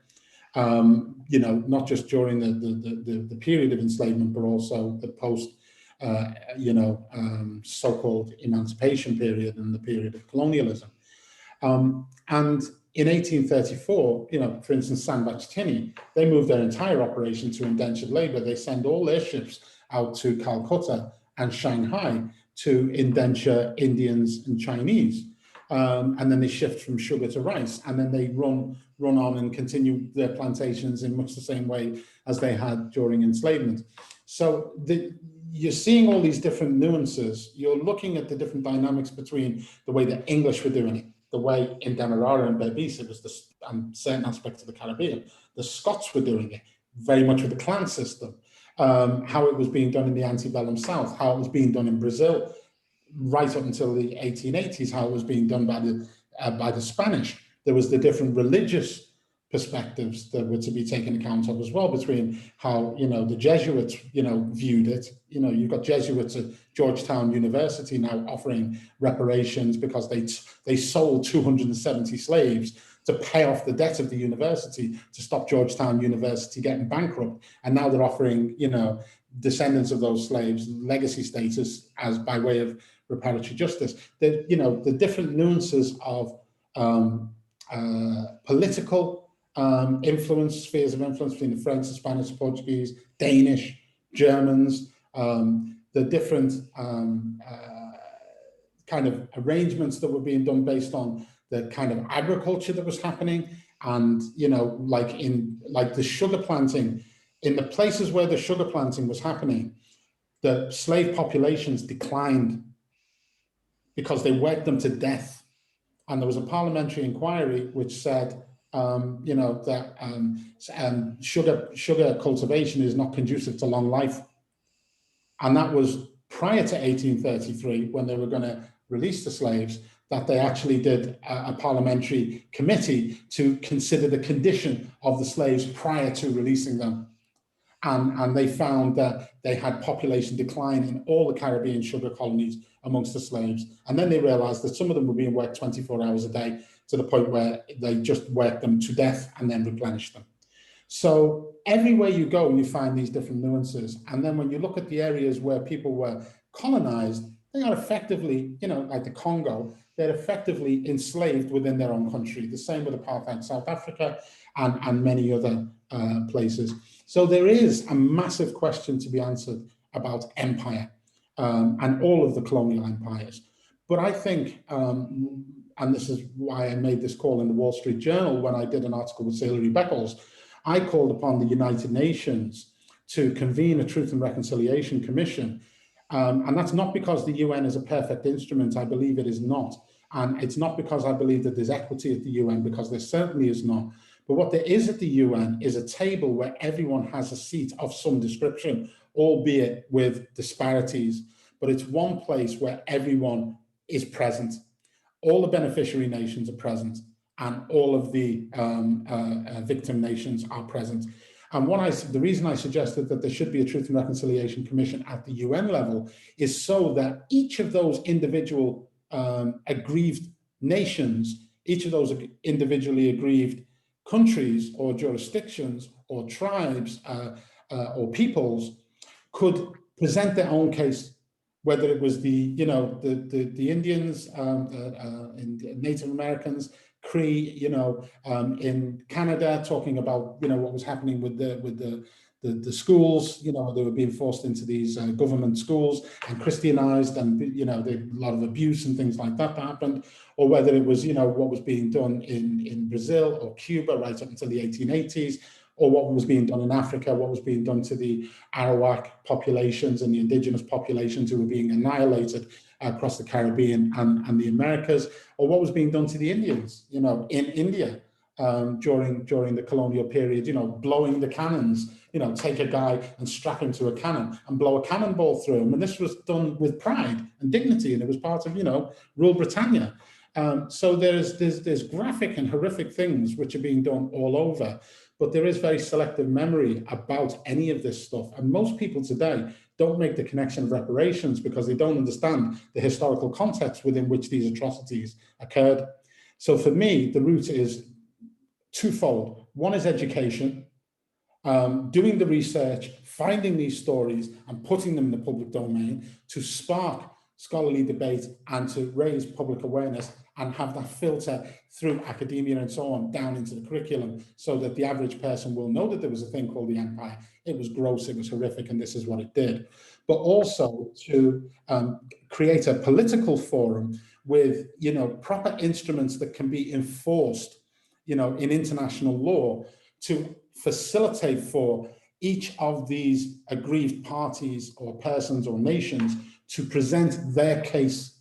you know, not just during the period of enslavement, but also the post, you know, so-called emancipation period and the period of colonialism. And in 1834, you know, for instance, Sandbach Tinney, they moved their entire operation to indentured labor. They send all their ships out to Calcutta and Shanghai to indenture Indians and Chinese. And then they shift from sugar to rice, and then they run on and continue their plantations in much the same way as they had during enslavement. So you're seeing all these different nuances. You're looking at the different dynamics between the way the English were doing it, the way in Demerara and Berbice, it was and certain aspects of the Caribbean, the Scots were doing it very much with the clan system, how it was being done in the antebellum South, how it was being done in Brazil, right up until the 1880s, how it was being done by the Spanish. There was the different religious perspectives that were to be taken account of as well, between how, you know, the Jesuits, you know, viewed it. You know, you've got Jesuits at Georgetown University now offering reparations because they sold 270 slaves to pay off the debt of the university to stop Georgetown University getting bankrupt. And now they're offering, you know, descendants of those slaves legacy status as by way of reparatory justice. You know, the different nuances of political influence, spheres of influence between the French, the Spanish, the Portuguese, Danish, Germans, the different kind of arrangements that were being done based on the kind of agriculture that was happening. And, you know, like the sugar planting, in the places where the sugar planting was happening, the slave populations declined because they worked them to death. And there was a parliamentary inquiry which said, you know, that sugar cultivation is not conducive to long life. And that was prior to 1833, when they were going to release the slaves, that they actually did a parliamentary committee to consider the condition of the slaves prior to releasing them. And they found that they had population decline in all the Caribbean sugar colonies amongst the slaves. And then they realized that some of them were being worked 24 hours a day to the point where they just worked them to death and then replenished them. So everywhere you go, you find these different nuances. And then when you look at the areas where people were colonized, they are effectively, you know, like the Congo, they're effectively enslaved within their own country. The same with apartheid South Africa and many other places. So there is a massive question to be answered about empire and all of the colonial empires. But I think, and this is why I made this call in the Wall Street Journal when I did an article with Hilary Beckles, I called upon the United Nations to convene a Truth and Reconciliation Commission. And that's not because the UN is a perfect instrument. I believe it is not. And it's not because I believe that there's equity at the UN, because there certainly is not. But what there is at the UN is a table where everyone has a seat of some description, albeit with disparities. But it's one place where everyone is present. All the beneficiary nations are present, and all of the victim nations are present. And the reason I suggested that there should be a Truth and Reconciliation Commission at the UN level is so that each of those individual aggrieved nations, each of those individually aggrieved countries or jurisdictions or tribes or peoples could present their own case, whether it was the Indians, Native Americans, Cree, in Canada, talking about what was happening with the schools, they were being forced into these government schools and Christianized, and a lot of abuse and things like that happened, or whether it was what was being done in Brazil or Cuba right up until the 1880s, or what was being done in Africa, what was being done to the Arawak populations and the indigenous populations who were being annihilated across the Caribbean and the Americas, or what was being done to the Indians, in India during the colonial period, blowing the cannons, take a guy and strap him to a cannon and blow a cannonball through him. And this was done with pride and dignity, and it was part of, Rule Britannia. So there's graphic and horrific things which are being done all over. But there is very selective memory about any of this stuff. And most people today don't make the connection of reparations because they don't understand the historical context within which these atrocities occurred. So for me, the route is twofold. One is education, doing the research, finding these stories and putting them in the public domain to spark scholarly debate and to raise public awareness and have that filter through academia and so on down into the curriculum, so that the average person will know that there was a thing called the empire. It was gross, it was horrific, and this is what it did. But also to create a political forum with proper instruments that can be enforced in international law to facilitate for each of these aggrieved parties or persons or nations to present their case,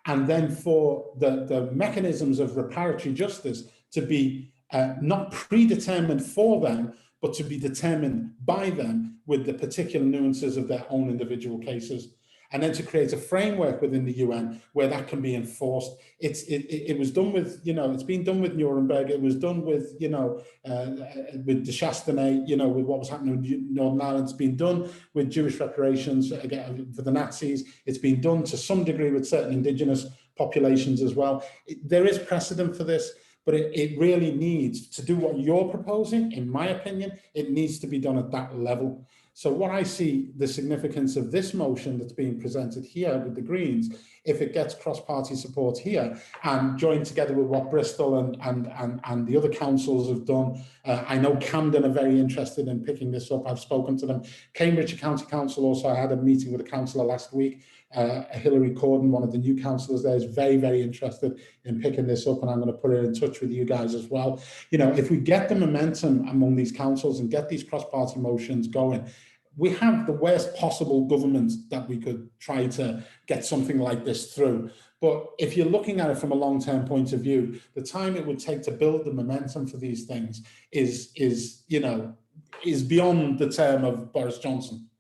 and then for the mechanisms of reparatory justice to be not predetermined for them, but to be determined by them with the particular nuances of their own individual cases. And then to create a framework within the UN where that can be enforced. It was done with, it's been done with Nuremberg. It was done with, with de Chasternay, with what was happening with Northern Ireland. It's been done with Jewish reparations again for the Nazis. It's been done to some degree with certain indigenous populations as well. There is precedent for this, but it really needs to do what you're proposing. In my opinion, it needs to be done at that level. So what I see the significance of this motion that's being presented here with the Greens, if it gets cross-party support here and joined together with what Bristol and the other councils have done. I know Camden are very interested in picking this up. I've spoken to them. Cambridgeshire County Council also, I had a meeting with a councillor last week. Hilary Corden, one of the new councillors there, is very, very interested in picking this up, and I'm going to put her in touch with you guys as well. If we get the momentum among these councils and get these cross-party motions going, we have the worst possible government that we could try to get something like this through. But if you're looking at it from a long-term point of view, the time it would take to build the momentum for these things is beyond the term of Boris Johnson.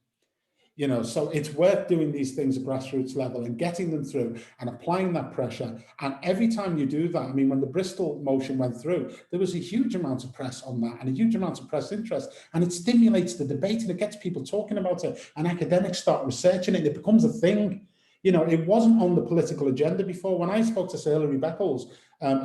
So it's worth doing these things at grassroots level and getting them through and applying that pressure. And every time you do that, when the Bristol motion went through, there was a huge amount of press on that and a huge amount of press interest, and it stimulates the debate and it gets people talking about it, and academics start researching it, and it becomes a thing. It wasn't on the political agenda before. When I spoke to Sir Hilary Beckles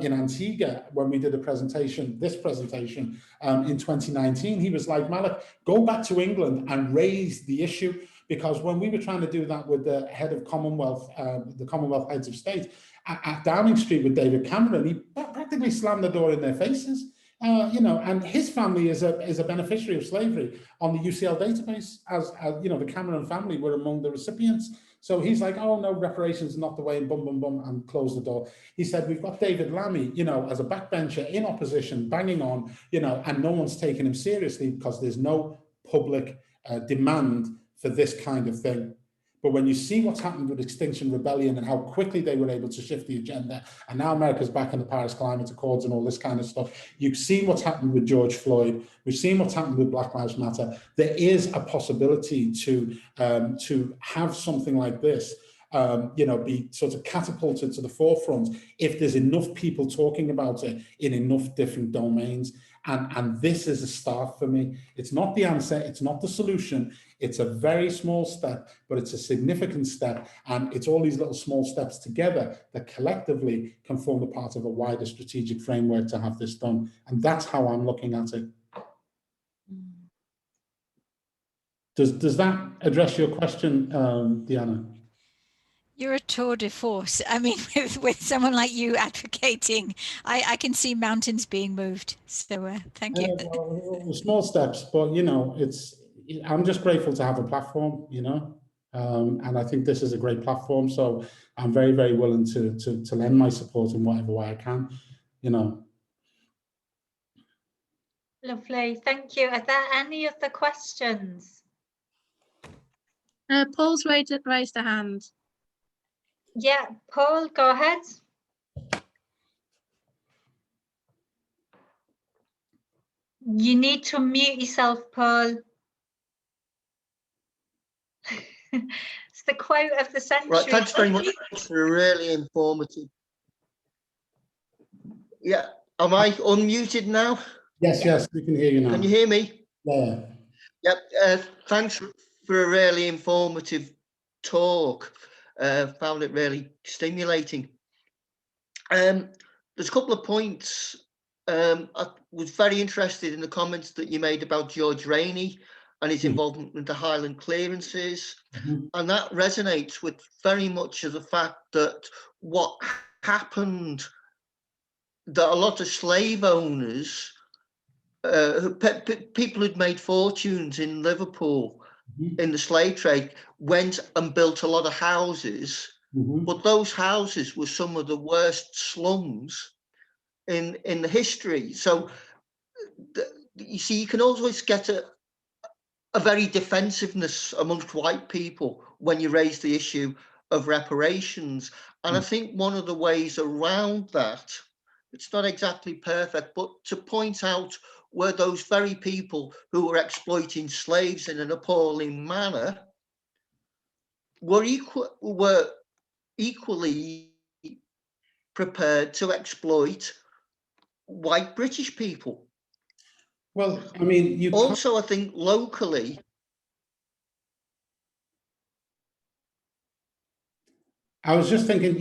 in Antigua, when we did this presentation in 2019, he was like, Malik, go back to England and raise the issue. because when we were trying to do that with the head of Commonwealth, the Commonwealth heads of state at Downing Street with David Cameron, he practically slammed the door in their faces. And his family is a beneficiary of slavery on the UCL database, as the Cameron family were among the recipients. So he's like, oh no, reparations is not the way, and bum, bum, bum, and close the door. He said, we've got David Lammy, as a backbencher in opposition, banging on, and no one's taking him seriously because there's no public demand for this kind of thing. But when you see what's happened with Extinction Rebellion and how quickly they were able to shift the agenda, and now America's back in the Paris Climate Accords and all this kind of stuff, you've seen what's happened with George Floyd, we've seen what's happened with Black Lives Matter. There is a possibility to have something like this be sort of catapulted to the forefront if there's enough people talking about it in enough different domains. And this is a start for me. It's not the answer, it's not the solution. It's a very small step, but it's a significant step. And it's all these little small steps together that collectively can form a part of a wider strategic framework to have this done. And that's how I'm looking at it. Does that address your question, Deanna? You're a tour de force. I mean, with someone like you advocating, I can see mountains being moved. So thank you. Well, small steps, but I'm just grateful to have a platform, and I think this is a great platform. So I'm very, very willing to lend my support in whatever way I can, Lovely, thank you. Are there any other questions? Paul's raised a hand. Yeah, Paul, go ahead. You need to unmute yourself, Paul. It's the quote of the century. Right, thanks very much for a really informative. Yeah, am I unmuted now? Yes, we can hear you now. Can you hear me? Yeah. Yep, thanks for a really informative talk. Found it really stimulating. There's a couple of points. I was very interested in the comments that you made about George Rainey and his involvement with the Highland clearances. And that resonates with very much of the fact that what happened, that a lot of slave owners, people who'd made fortunes in Liverpool in the slave trade, went and built a lot of houses, but those houses were some of the worst slums in the history. So you see, you can always get a very defensiveness amongst white people when you raise the issue of reparations. And I think one of the ways around that, it's not exactly perfect, but to point out where those very people who were exploiting slaves in an appalling manner were equally prepared to exploit white British people. Well, I mean, also, I think locally, I was just thinking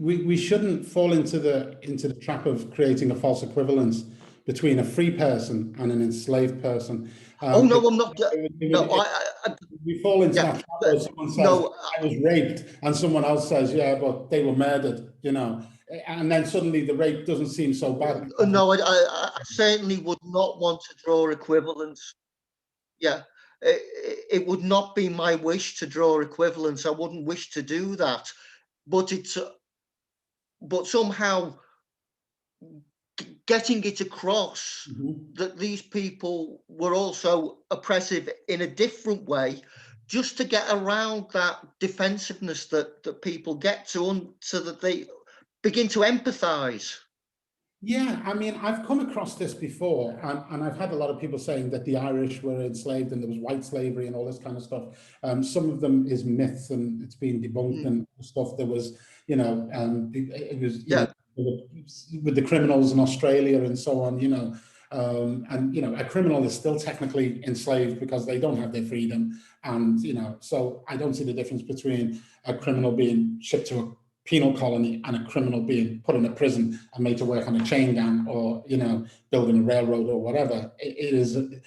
we shouldn't fall into the trap of creating a false equivalence between a free person and an enslaved person. oh no, I'm not. We fall into that trap where someone says, no, I was raped, and someone else says, yeah, but they were murdered, and then suddenly the rape doesn't seem so bad. No, I certainly would not want to draw equivalence. Yeah, it would not be my wish to draw equivalence. I wouldn't wish to do that, but but somehow getting it across that these people were also oppressive in a different way, just to get around that defensiveness that people get to, so that they begin to empathize. Yeah, I mean, I've come across this before, and I've had a lot of people saying that the Irish were enslaved and there was white slavery and all this kind of stuff. Some of them is myths and it's been debunked and stuff. There was, it was, with the criminals in Australia and so on, a criminal is still technically enslaved because they don't have their freedom. And, so I don't see the difference between a criminal being shipped to a penal colony and a criminal being put in a prison and made to work on a chain gang or, building a railroad or whatever. It is the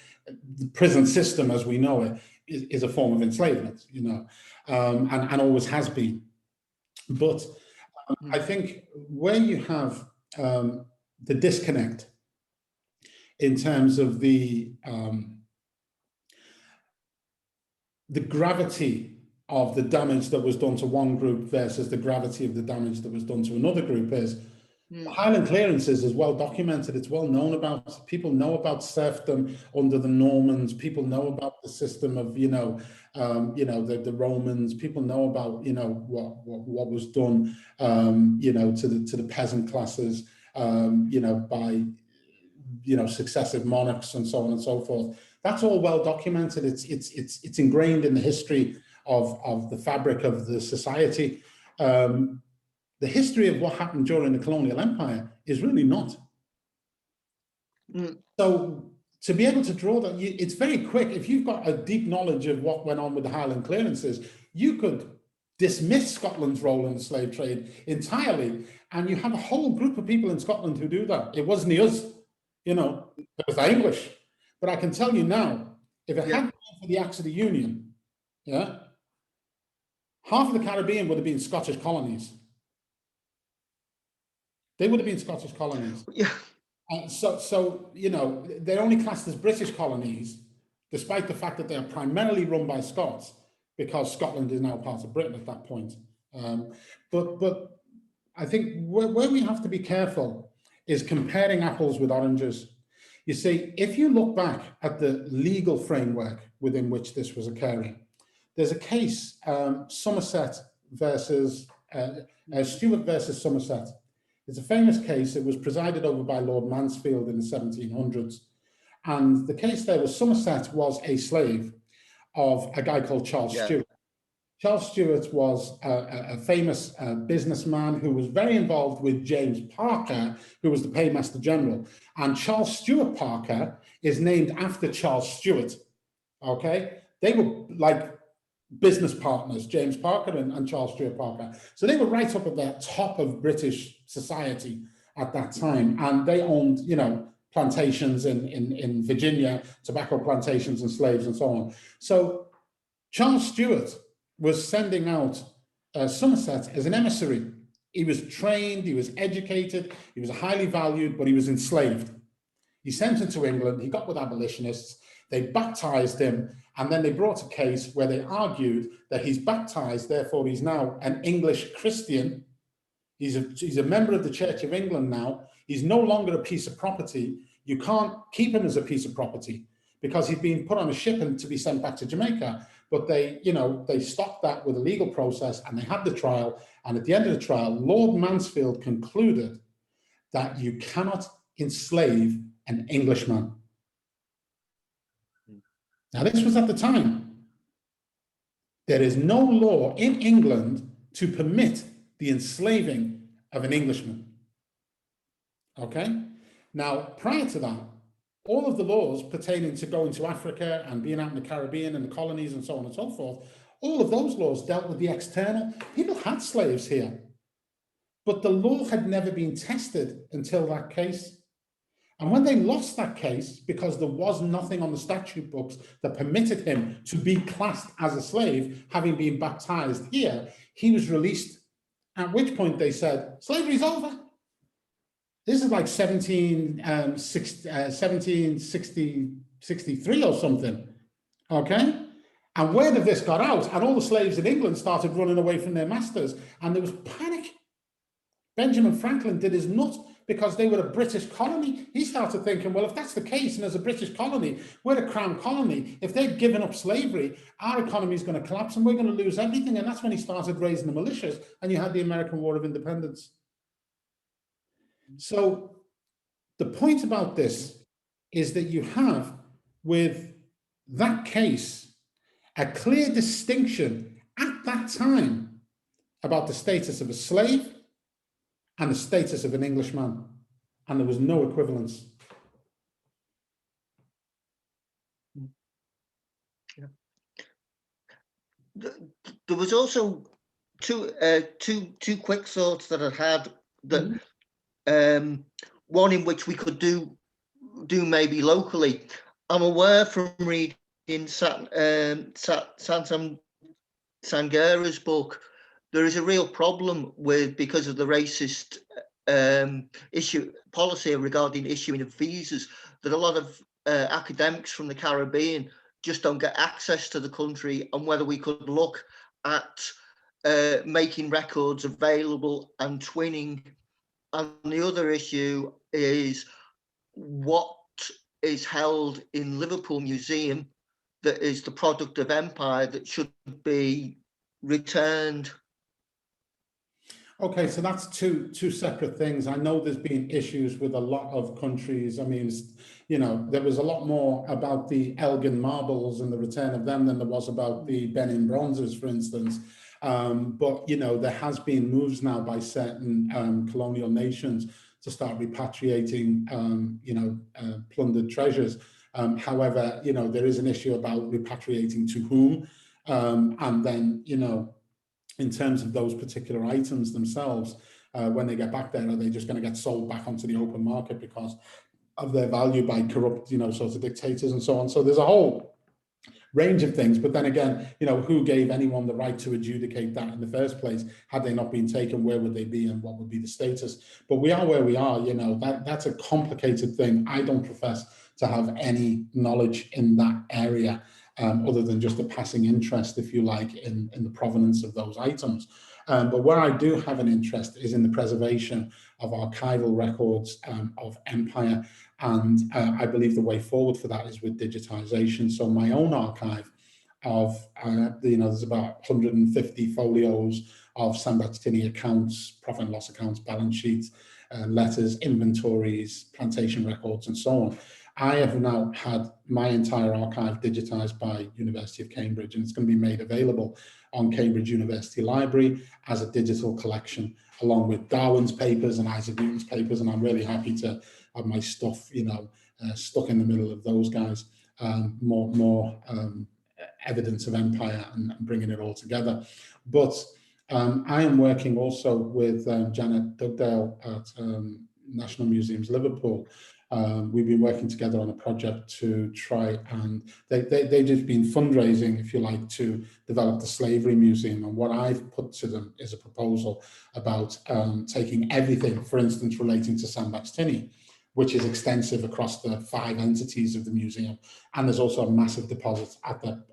prison system as we know it is a form of enslavement, you know, and always has been. But I think where you have the disconnect in terms of the gravity of the damage that was done to one group versus the gravity of the damage that was done to another group is the Highland clearances is well documented. It's well known about. People know about serfdom under the Normans. People know about the system of, the Romans. People know about, what was done, to the peasant classes, by, successive monarchs and so on and so forth. That's all well documented. It's ingrained in the history of the fabric of the society. The history of what happened during the colonial empire is really not. So to be able to draw that, it's very quick. If you've got a deep knowledge of what went on with the Highland clearances, you could dismiss Scotland's role in the slave trade entirely. And you have a whole group of people in Scotland who do that. It wasn't us, it was the English. But I can tell you now, if it hadn't been for the Acts of the Union, half of the Caribbean would have been Scottish colonies. They would have been Scottish colonies. Yeah. So they're only classed as British colonies, despite the fact that they are primarily run by Scots, because Scotland is now part of Britain at that point. But I think where we have to be careful is comparing apples with oranges. You see, if you look back at the legal framework within which this was occurring, there's a case, Somerset versus Stuart versus Somerset. It's a famous case. It was presided over by Lord Mansfield in the 1700s. And the case there was Somerset was a slave of a guy called Charles Stuart. Charles Stuart was a famous businessman who was very involved with James Parker, who was the paymaster general. And Charles Stuart Parker is named after Charles Stuart, okay? They were like business partners, James Parker and Charles Stuart Parker. So they were right up at the top of British society at that time. And they owned, plantations in Virginia, tobacco plantations and slaves and so on. So Charles Stuart was sending out Somerset as an emissary. He was trained, he was educated, he was highly valued, but he was enslaved. He sent him to England, he got with abolitionists, they baptized him, and then they brought a case where they argued that he's baptized, therefore he's now an English Christian. He's a member of the Church of England now. He's no longer a piece of property. You can't keep him as a piece of property because he's been put on a ship and to be sent back to Jamaica. But they stopped that with a legal process and they had the trial. And at the end of the trial, Lord Mansfield concluded that you cannot enslave an Englishman. Now, this was at the time. There is no law in England to permit the enslaving of an Englishman. Okay? Now, prior to that, all of the laws pertaining to going to Africa and being out in the Caribbean and the colonies and so on and so forth, all of those laws dealt with the external. People had slaves here, but the law had never been tested until that case. And when they lost that case, because there was nothing on the statute books that permitted him to be classed as a slave, having been baptized here, he was released, at which point they said, slavery's over. This is like 1763 or something, okay? And word of this got out, and all the slaves in England started running away from their masters, and there was panic. Benjamin Franklin did his nut because they were a British colony. He started thinking, well, if that's the case, and as a British colony, we're a crown colony, if they've given up slavery, our economy is going to collapse and we're going to lose everything. And that's when he started raising the militias, and you had the American War of Independence. So the point about this is that you have, with that case, a clear distinction at that time about the status of a slave and the status of an Englishman, and there was no equivalence. Yeah. There was also two quick thoughts that I had. That one in which we could do maybe locally. I'm aware from reading Sangera's book, there is a real problem with, because of the racist policy regarding issuing of visas, that a lot of academics from the Caribbean just don't get access to the country, and whether we could look at making records available and twinning. And the other issue is what is held in Liverpool Museum that is the product of empire that should be returned. Okay, so that's two separate things. I know there's been issues with a lot of countries. I mean, you know, there was a lot more about the Elgin marbles and the return of them than there was about the Benin bronzes, for instance. But, you know, there has been moves now by certain colonial nations to start repatriating, you know, plundered treasures. However, you know, there is an issue about repatriating to whom, and then, you know, in terms of those particular items themselves, when they get back there, are they just going to get sold back onto the open market because of their value by corrupt, you know, sorts of dictators and so on? So there's a whole range of things. But then again, you know, who gave anyone the right to adjudicate that in the first place? Had they not been taken, where would they be and what would be the status? But we are where we are, you know, that's a complicated thing. I don't profess to have any knowledge in that area, other than just a passing interest, if you like, in the provenance of those items. But where I do have an interest is in the preservation of archival records of empire. And I believe the way forward for that is with digitization. So my own archive of, you know, there's about 150 folios of Sambat-Tini accounts, profit and loss accounts, balance sheets, letters, inventories, plantation records, and so on. I have now had my entire archive digitized by University of Cambridge, and it's going to be made available on Cambridge University Library as a digital collection, along with Darwin's papers and Isaac Newton's papers. And I'm really happy to have my stuff, you know, stuck in the middle of those guys. More evidence of empire and bringing it all together. But I am working also with Janet Dugdale at National Museums Liverpool. We've been working together on a project to try and they've just been fundraising, if you like, to develop the Slavery Museum. And what I've put to them is a proposal about taking everything, for instance, relating to Sambat-Tini, which is extensive across the 5 entities of the museum. And there's also a massive deposit at the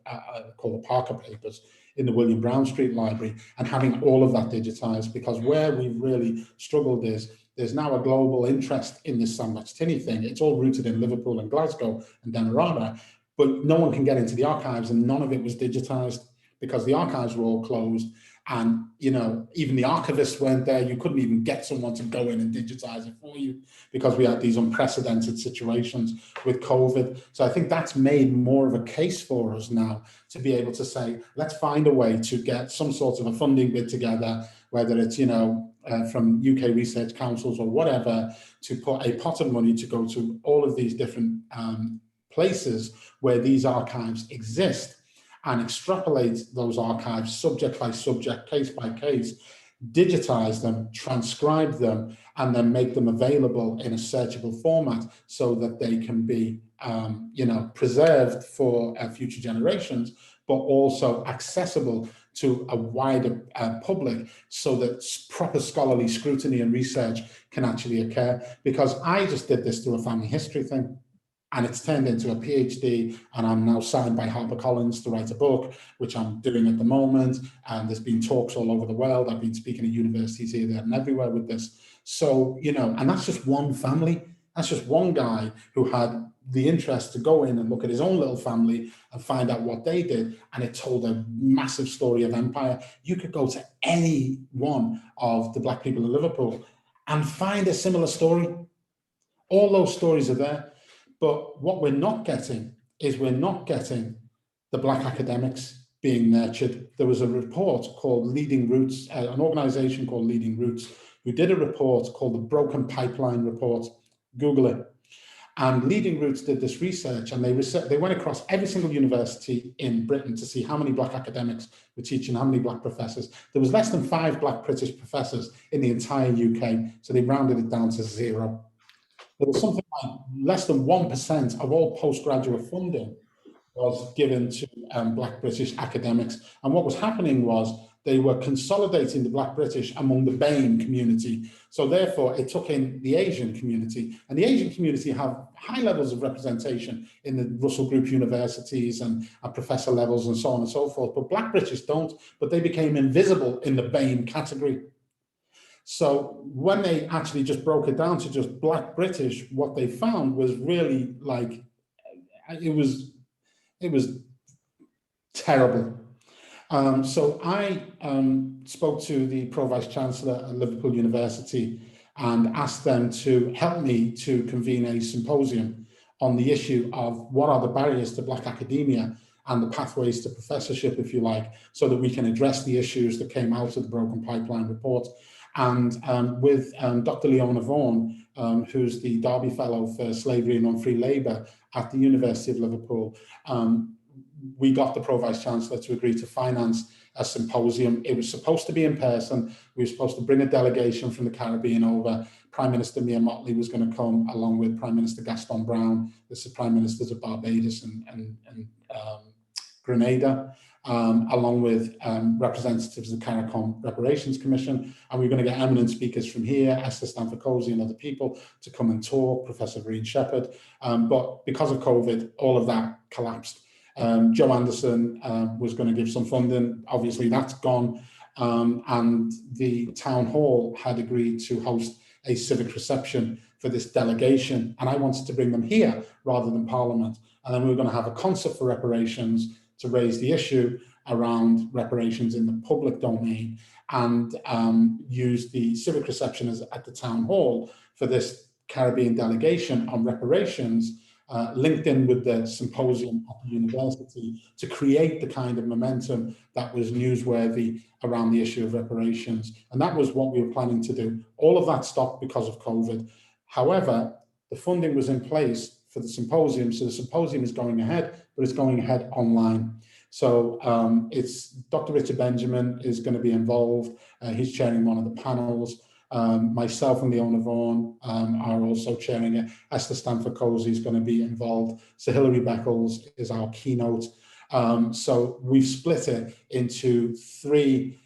called the Parker Papers in the William Brown Street Library, and having all of that digitized, because where we've really struggled is there's now a global interest in this Sambat-Tini thing. It's all rooted in Liverpool and Glasgow and Demerara, but no one can get into the archives, and none of it was digitized because the archives were all closed. And, you know, even the archivists weren't there. You couldn't even get someone to go in and digitize it for you because we had these unprecedented situations with COVID. So I think that's made more of a case for us now to be able to say, let's find a way to get some sort of a funding bid together, whether it's, you know, from UK research councils or whatever, to put a pot of money to go to all of these different places where these archives exist, and extrapolate those archives subject by subject, case by case, digitize them, transcribe them, and then make them available in a searchable format so that they can be, you know, preserved for future generations, but also accessible to a wider public, so that proper scholarly scrutiny and research can actually occur. Because I just did this through a family history thing, and it's turned into a PhD, and I'm now signed by HarperCollins to write a book, which I'm doing at the moment. And there's been talks all over the world. I've been speaking at universities here, there, and everywhere with this. So, you know, and that's just one family. That's just one guy who had the interest to go in and look at his own little family and find out what they did. And it told a massive story of empire. You could go to any one of the Black people in Liverpool and find a similar story. All those stories are there. But what we're not getting is we're not getting the Black academics being nurtured. There was a report called Leading Roots, an organization called Leading Roots, who did a report called the Broken Pipeline Report. Google it. And Leading Roots did this research, and they went across every single university in Britain to see how many Black academics were teaching, how many Black professors. There was less than 5 Black British professors in the entire UK, so they rounded it down to 0. There was something like less than 1% of all postgraduate funding was given to Black British academics. And what was happening was they were consolidating the Black British among the BAME community. So therefore, it took in the Asian community. And the Asian community have high levels of representation in the Russell Group universities and at professor levels and so on and so forth. But Black British don't, but they became invisible in the BAME category. So when they actually just broke it down to just Black British, what they found was really like, it was terrible. So I spoke to the Pro-Vice Chancellor at Liverpool University and asked them to help me to convene a symposium on the issue of what are the barriers to Black academia and the pathways to professorship, if you like, so that we can address the issues that came out of the Broken Pipeline report. And with Dr. Leona Vaughan, who's the Derby Fellow for Slavery and Unfree Labour at the University of Liverpool, we got the Pro-Vice Chancellor to agree to finance a symposium. It was supposed to be in person. We were supposed to bring a delegation from the Caribbean over. Prime Minister Mia Mottley was going to come along with Prime Minister Gaston Brown. This is Prime Ministers of Barbados and Grenada, along with representatives of the CARICOM Reparations Commission. And we're going to get eminent speakers from here, Esther Stanford-Cozy and other people to come and talk, Professor Vereen Shepherd. But because of COVID, all of that collapsed. Joe Anderson was going to give some funding. Obviously, that's gone. And the town hall had agreed to host a civic reception for this delegation. And I wanted to bring them here rather than Parliament. And then we were going to have a concert for reparations to raise the issue around reparations in the public domain and use the civic reception at the town hall for this Caribbean delegation on reparations, linked in with the symposium at the university to create the kind of momentum that was newsworthy around the issue of reparations. And that was what we were planning to do. All of that stopped because of COVID. However, the funding was in place for the symposium. So the symposium is going ahead, but it's going ahead online. So it's Dr. Richard Benjamin is going to be involved. He's chairing one of the panels. Myself and Leona Vaughan are also chairing it. Esther Stanford-Cozy is going to be involved. So Hilary Beckles is our keynote. So we've split it into 3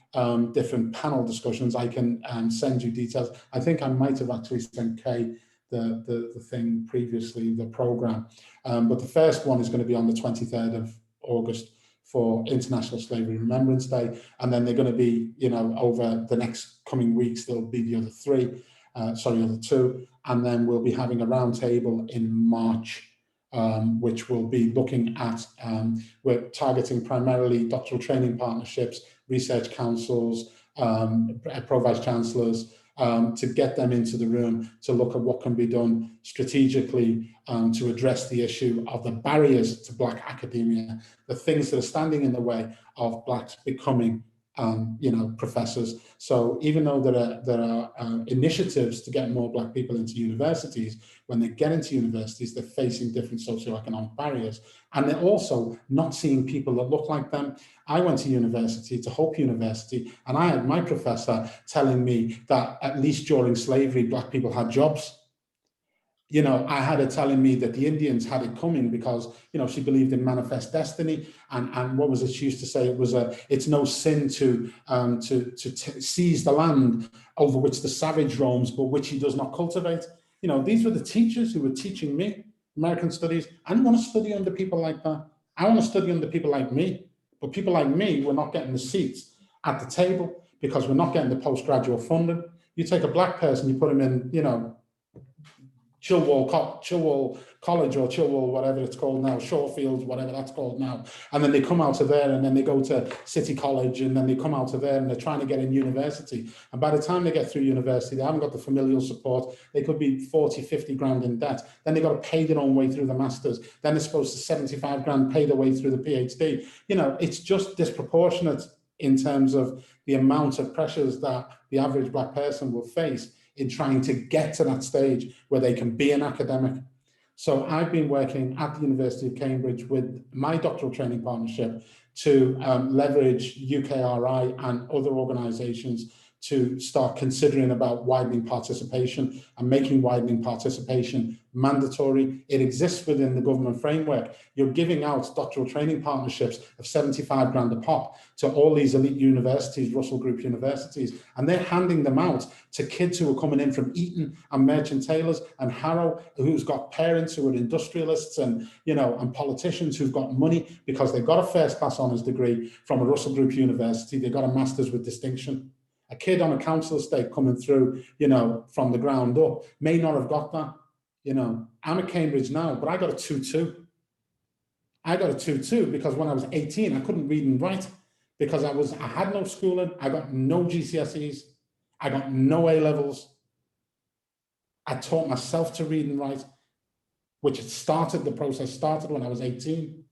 different panel discussions. I can send you details. I think I might have actually sent Kay the thing previously, the program. But the first one is going to be on the 23rd of August for International Slavery Remembrance Day. And then they're going to be, over the next coming weeks, there'll be the other 2. And then we'll be having a roundtable in March, which will be looking at, we're targeting primarily doctoral training partnerships, research councils, pro-vice chancellors, to get them into the room to look at what can be done strategically to address the issue of the barriers to Black academia, the things that are standing in the way of Blacks becoming professors. So even though there are initiatives to get more Black people into universities, when they get into universities, they're facing different socioeconomic barriers. And they're also not seeing people that look like them. I went to university, to Hope University, and I had my professor telling me that at least during slavery, Black people had jobs. I had her telling me that the Indians had it coming because, she believed in manifest destiny. And what was it she used to say? It was it's no sin to seize the land over which the savage roams, but which he does not cultivate. These were the teachers who were teaching me American studies. I didn't want to study under people like that. I want to study under people like me. But people like me were not getting the seats at the table because we're not getting the postgraduate funding. You take a Black person, you put him in, Chilwell College or Chilwell, whatever it's called now, Shawfields, whatever that's called now. And then they come out of there and then they go to City College and then they come out of there and they're trying to get in university. And by the time they get through university, they haven't got the familial support. They could be 40, 50 grand in debt. Then they've got to pay their own way through the masters. Then they're supposed to 75 grand pay their way through the PhD. It's just disproportionate in terms of the amount of pressures that the average Black person will face in trying to get to that stage where they can be an academic. So I've been working at the University of Cambridge with my doctoral training partnership to leverage UKRI and other organisations to start considering about widening participation and making widening participation mandatory. It exists within the government framework. You're giving out doctoral training partnerships of 75 grand a pop to all these elite universities, Russell Group universities, and they're handing them out to kids who are coming in from Eton and Merchant Taylors and Harrow, who's got parents who are industrialists and, you know, and politicians who've got money because they've got a first class honours degree from a Russell Group university. They've got a master's with distinction. A kid on a council estate coming through, you know, from the ground up may not have got that. You know, I'm at Cambridge now, but I got a 2-2. I got a 2-2 because when I was 18, I couldn't read and write because I had no schooling. I got no GCSEs. I got no A levels. I taught myself to read and write, which the process started when I was 18.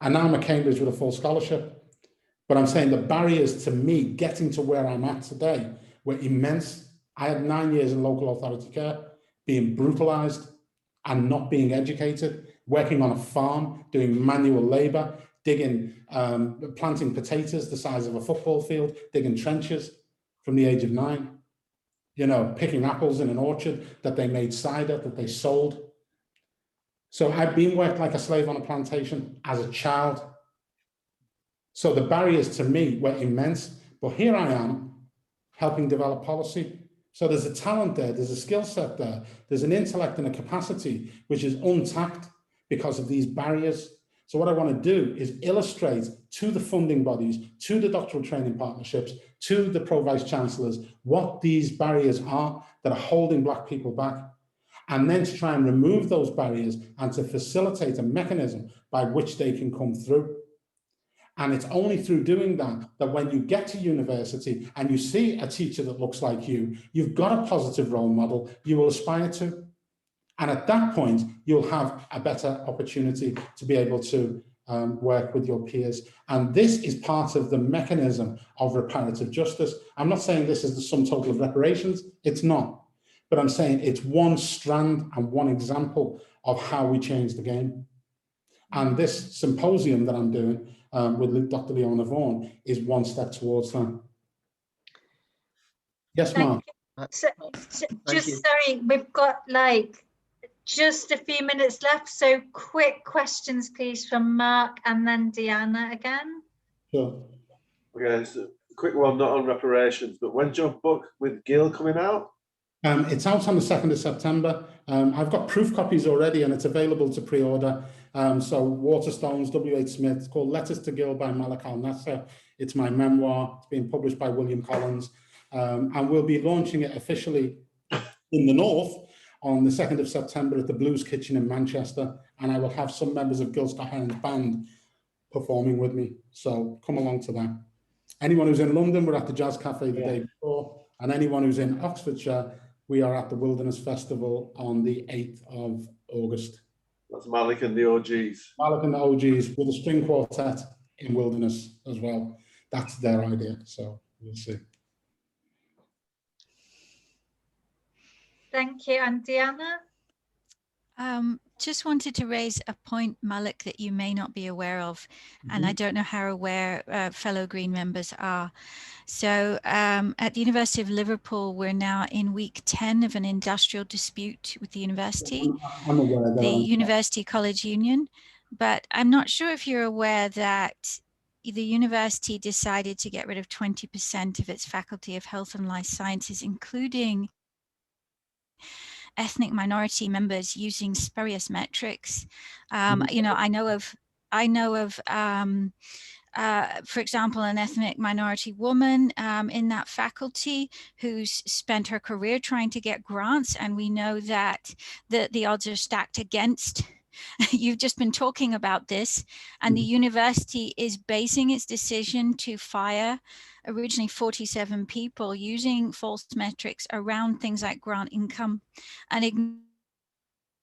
And now I'm at Cambridge with a full scholarship. But I'm saying the barriers to me getting to where I'm at today were immense. I had 9 years in local authority care, being brutalized and not being educated, working on a farm, doing manual labor, digging, planting potatoes the size of a football field, digging trenches from the age of 9, you know, picking apples in an orchard that they made cider, that they sold. So I've been worked like a slave on a plantation as a child. So the barriers to me were immense, but here I am helping develop policy. So there's a talent there, there's a skill set there, there's an intellect and a capacity which is untapped because of these barriers. So what I want to do is illustrate to the funding bodies, to the doctoral training partnerships, to the pro-vice chancellors, what these barriers are that are holding Black people back, and then to try and remove those barriers and to facilitate a mechanism by which they can come through. And it's only through doing that, that when you get to university and you see a teacher that looks like you, you've got a positive role model you will aspire to. And at that point, you'll have a better opportunity to be able to work with your peers. And this is part of the mechanism of reparative justice. I'm not saying this is the sum total of reparations, it's not. But I'm saying it's one strand and one example of how we change the game. And this symposium that I'm doing with Dr. Leona Vaughan is one step towards that. Yes, Mark. So, sorry, we've got like just a few minutes left. So quick questions, please, from Mark and then Diana again. Sure. Okay, so quick one, not on reparations, but when's your book with Gil coming out? It's out on the 2nd of September. I've got proof copies already and it's available to pre-order. So Waterstones, W.H. Smith, it's called Letters to Gil by Malik Al Nasir. It's my memoir. It's being published by William Collins. And we'll be launching it officially in the North on the 2nd of September at the Blues Kitchen in Manchester. And I will have some members of Gil Scott Heron's band performing with me. So come along to that. Anyone who's in London, we're at the Jazz Cafe the day before. And anyone who's in Oxfordshire, we are at the Wilderness Festival on the 8th of August. That's Malik and the OGs. Malik and the OGs with a string quartet in Wilderness as well. That's their idea, so we'll see. Thank you. And Diana? Just wanted to raise a point, Malik, that you may not be aware of, and I don't know how aware fellow Green members are. So at the University of Liverpool, we're now in week 10 of an industrial dispute with the university, I'm aware the University College Union, but I'm not sure if you're aware that the university decided to get rid of 20% of its Faculty of Health and Life Sciences, including ethnic minority members using spurious metrics. You know, I know of, for example, an ethnic minority woman in that faculty who's spent her career trying to get grants, and we know that the odds are stacked against. You've just been talking about this, and the university is basing its decision to fire originally 47 people using false metrics around things like grant income and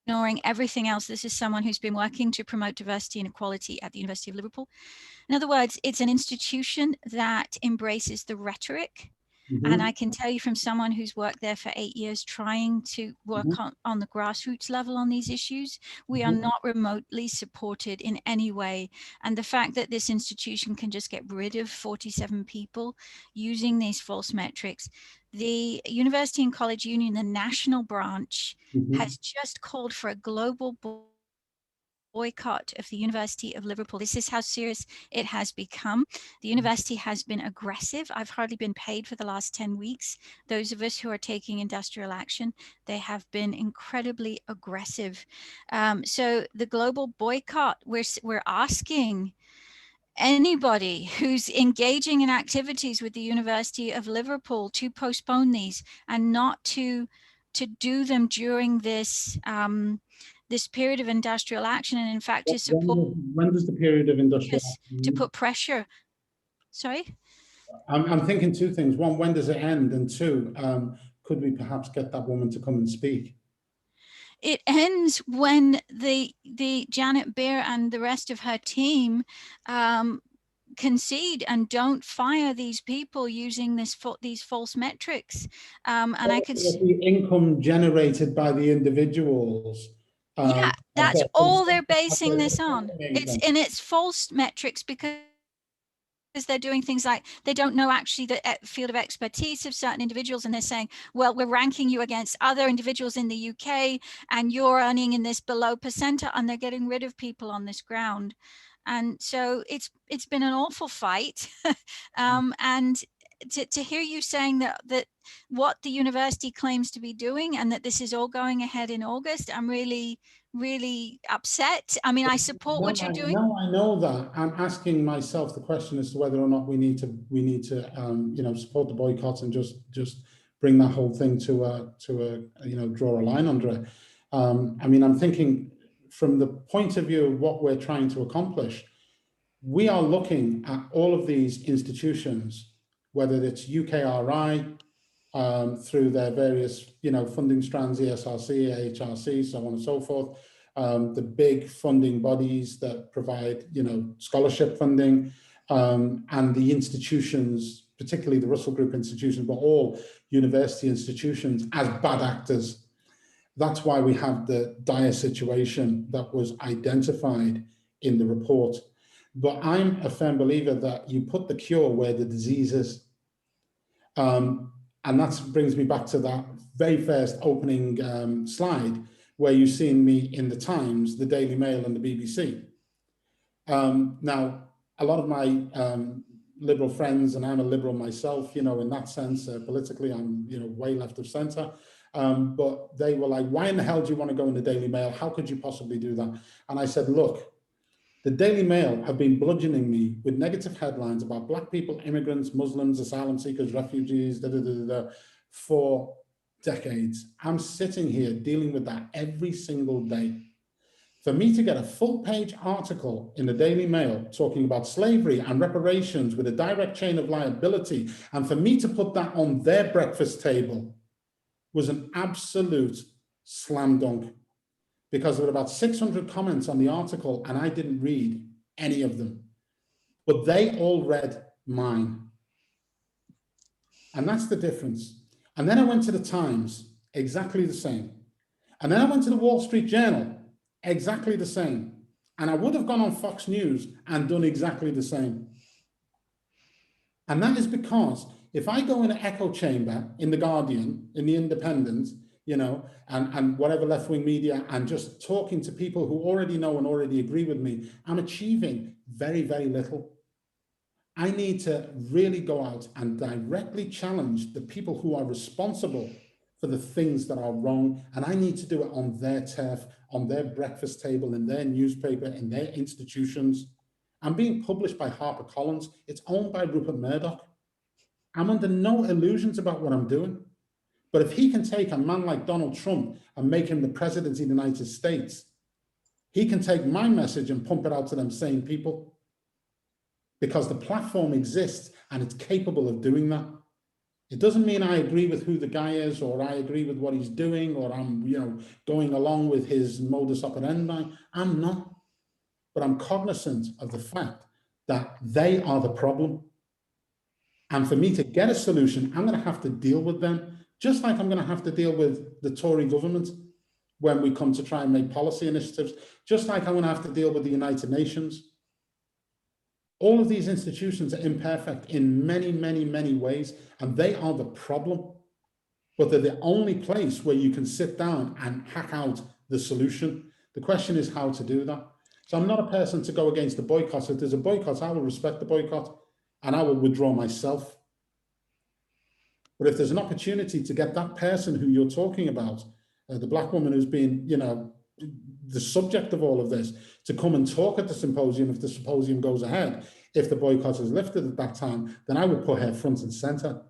ignoring everything else. This is someone who's been working to promote diversity and equality at the University of Liverpool. In other words, it's an institution that embraces the rhetoric And I can tell you from someone who's worked there for 8 years trying to work on the grassroots level on these issues, we are not remotely supported in any way. And the fact that this institution can just get rid of 47 people using these false metrics, the University and College Union, the national branch, has just called for a global boycott of the University of Liverpool. This is how serious it has become. The university has been aggressive. I've hardly been paid for the last 10 weeks. Those of us who are taking industrial action, they have been incredibly aggressive. So the global boycott, we're asking anybody who's engaging in activities with the University of Liverpool to postpone these and not to do them during this this period of industrial action, and in fact to support. When does the period of industrial action to put pressure? Sorry? I'm thinking two things. One, when does it end? And two, could we perhaps get that woman to come and speak? It ends when the Janet Beer and the rest of her team concede and don't fire these people using these false metrics. And I could see the income generated by the individuals. Yeah, that's all they're basing this on. It's false metrics because they're doing things like they don't know actually the field of expertise of certain individuals, and they're saying, well, we're ranking you against other individuals in the UK and you're earning in this below percentile, and they're getting rid of people on this ground. And so it's been an awful fight. And to hear you saying that what the university claims to be doing and that this is all going ahead in August, I'm really upset. I mean, I support what you're doing. No, I know that. I'm asking myself the question as to whether or not we need to you know, support the boycotts and just bring that whole thing to a you know, draw a line under it. I mean, I'm thinking from the point of view of what we're trying to accomplish, we are looking at all of these institutions, whether it's UKRI, through their various, you know, funding strands, ESRC, AHRC, so on and so forth, the big funding bodies that provide, you know, scholarship funding, and the institutions, particularly the Russell Group institutions, but all university institutions as bad actors. That's why we have the dire situation that was identified in the report. But I'm a firm believer that you put the cure where the disease is. And that brings me back to that very first opening slide where you've seen me in the Times, the Daily Mail and the BBC. Now, a lot of my liberal friends, and I'm a liberal myself, you know, in that sense, politically, I'm, you know, way left of centre. But they were like, why in the hell do you want to go in the Daily Mail? How could you possibly do that? And I said, look, the Daily Mail have been bludgeoning me with negative headlines about Black people, immigrants, Muslims, asylum seekers, refugees, for decades. I'm sitting here dealing with that every single day. For me to get a full-page article in the Daily Mail talking about slavery and reparations with a direct chain of liability, and for me to put that on their breakfast table was an absolute slam dunk. Because there were about 600 comments on the article and I didn't read any of them, but they all read mine. And that's the difference. And then I went to the Times, exactly the same. And then I went to the Wall Street Journal, exactly the same. And I would have gone on Fox News and done exactly the same. And that is because if I go in an echo chamber in The Guardian, in The Independent, you know, and whatever left-wing media, and just talking to people who already know and already agree with me, I'm achieving very, very little. I need to really go out and directly challenge the people who are responsible for the things that are wrong, and I need to do it on their turf, on their breakfast table, in their newspaper, in their institutions. I'm being published by HarperCollins. It's owned by Rupert Murdoch. I'm under no illusions about what I'm doing. But if he can take a man like Donald Trump and make him the president of the United States, he can take my message and pump it out to them same people, because the platform exists and it's capable of doing that. It doesn't mean I agree with who the guy is, or I agree with what he's doing, or I'm, you know, going along with his modus operandi. I'm not. But I'm cognizant of the fact that they are the problem. And for me to get a solution, I'm going to have to deal with them, just like I'm going to have to deal with the Tory government when we come to try and make policy initiatives, just like I'm going to have to deal with the United Nations. All of these institutions are imperfect in many, many, many ways, and they are the problem. But they're the only place where you can sit down and hack out the solution. The question is how to do that. So I'm not a person to go against the boycott. If there's a boycott, I will respect the boycott and I will withdraw myself. But if there's an opportunity to get that person who you're talking about, the black woman who's been, you know, the subject of all of this, to come and talk at the symposium, if the symposium goes ahead, if the boycott is lifted at that time, then I would put her front and centre.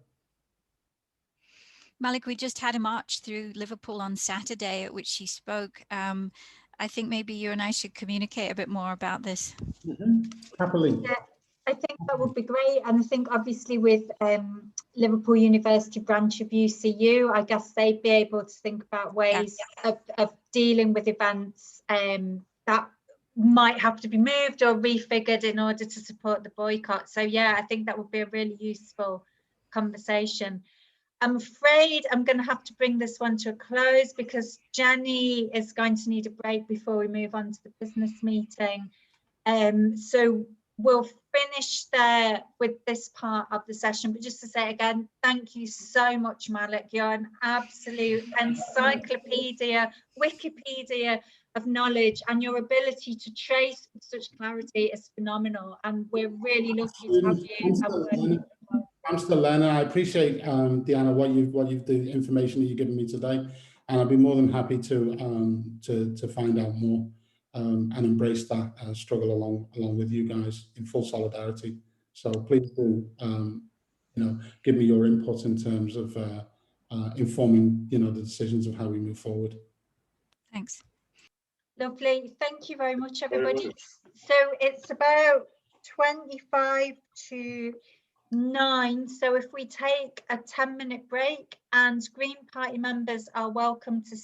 Malik, we just had a march through Liverpool on Saturday at which she spoke. I think maybe you and I should communicate a bit more about this. Happily. Yeah, I think that would be great. And I think obviously with Liverpool University branch of UCU, I guess they'd be able to think about ways of dealing with events that might have to be moved or refigured in order to support the boycott. So yeah, I think that would be a really useful conversation. I'm afraid I'm going to have to bring this one to a close because Jenny is going to need a break before we move on to the business meeting. So we'll finish there with this part of the session. But just to say again, thank you so much, Malik. You're an absolute encyclopedia, Wikipedia of knowledge, and your ability to trace with such clarity is phenomenal. And we're really lucky to have you. I'm still learning. I appreciate, Deanna, what you've the information that you've given me today, and I'll be more than happy to find out more and embrace that struggle along with you guys in full solidarity. So please do, you know, give me your input in terms of informing, you know, the decisions of how we move forward. Thanks. Lovely. Thank you very much, everybody. So it's about 25 to 9. So if we take a 10-minute break, and Green Party members are welcome to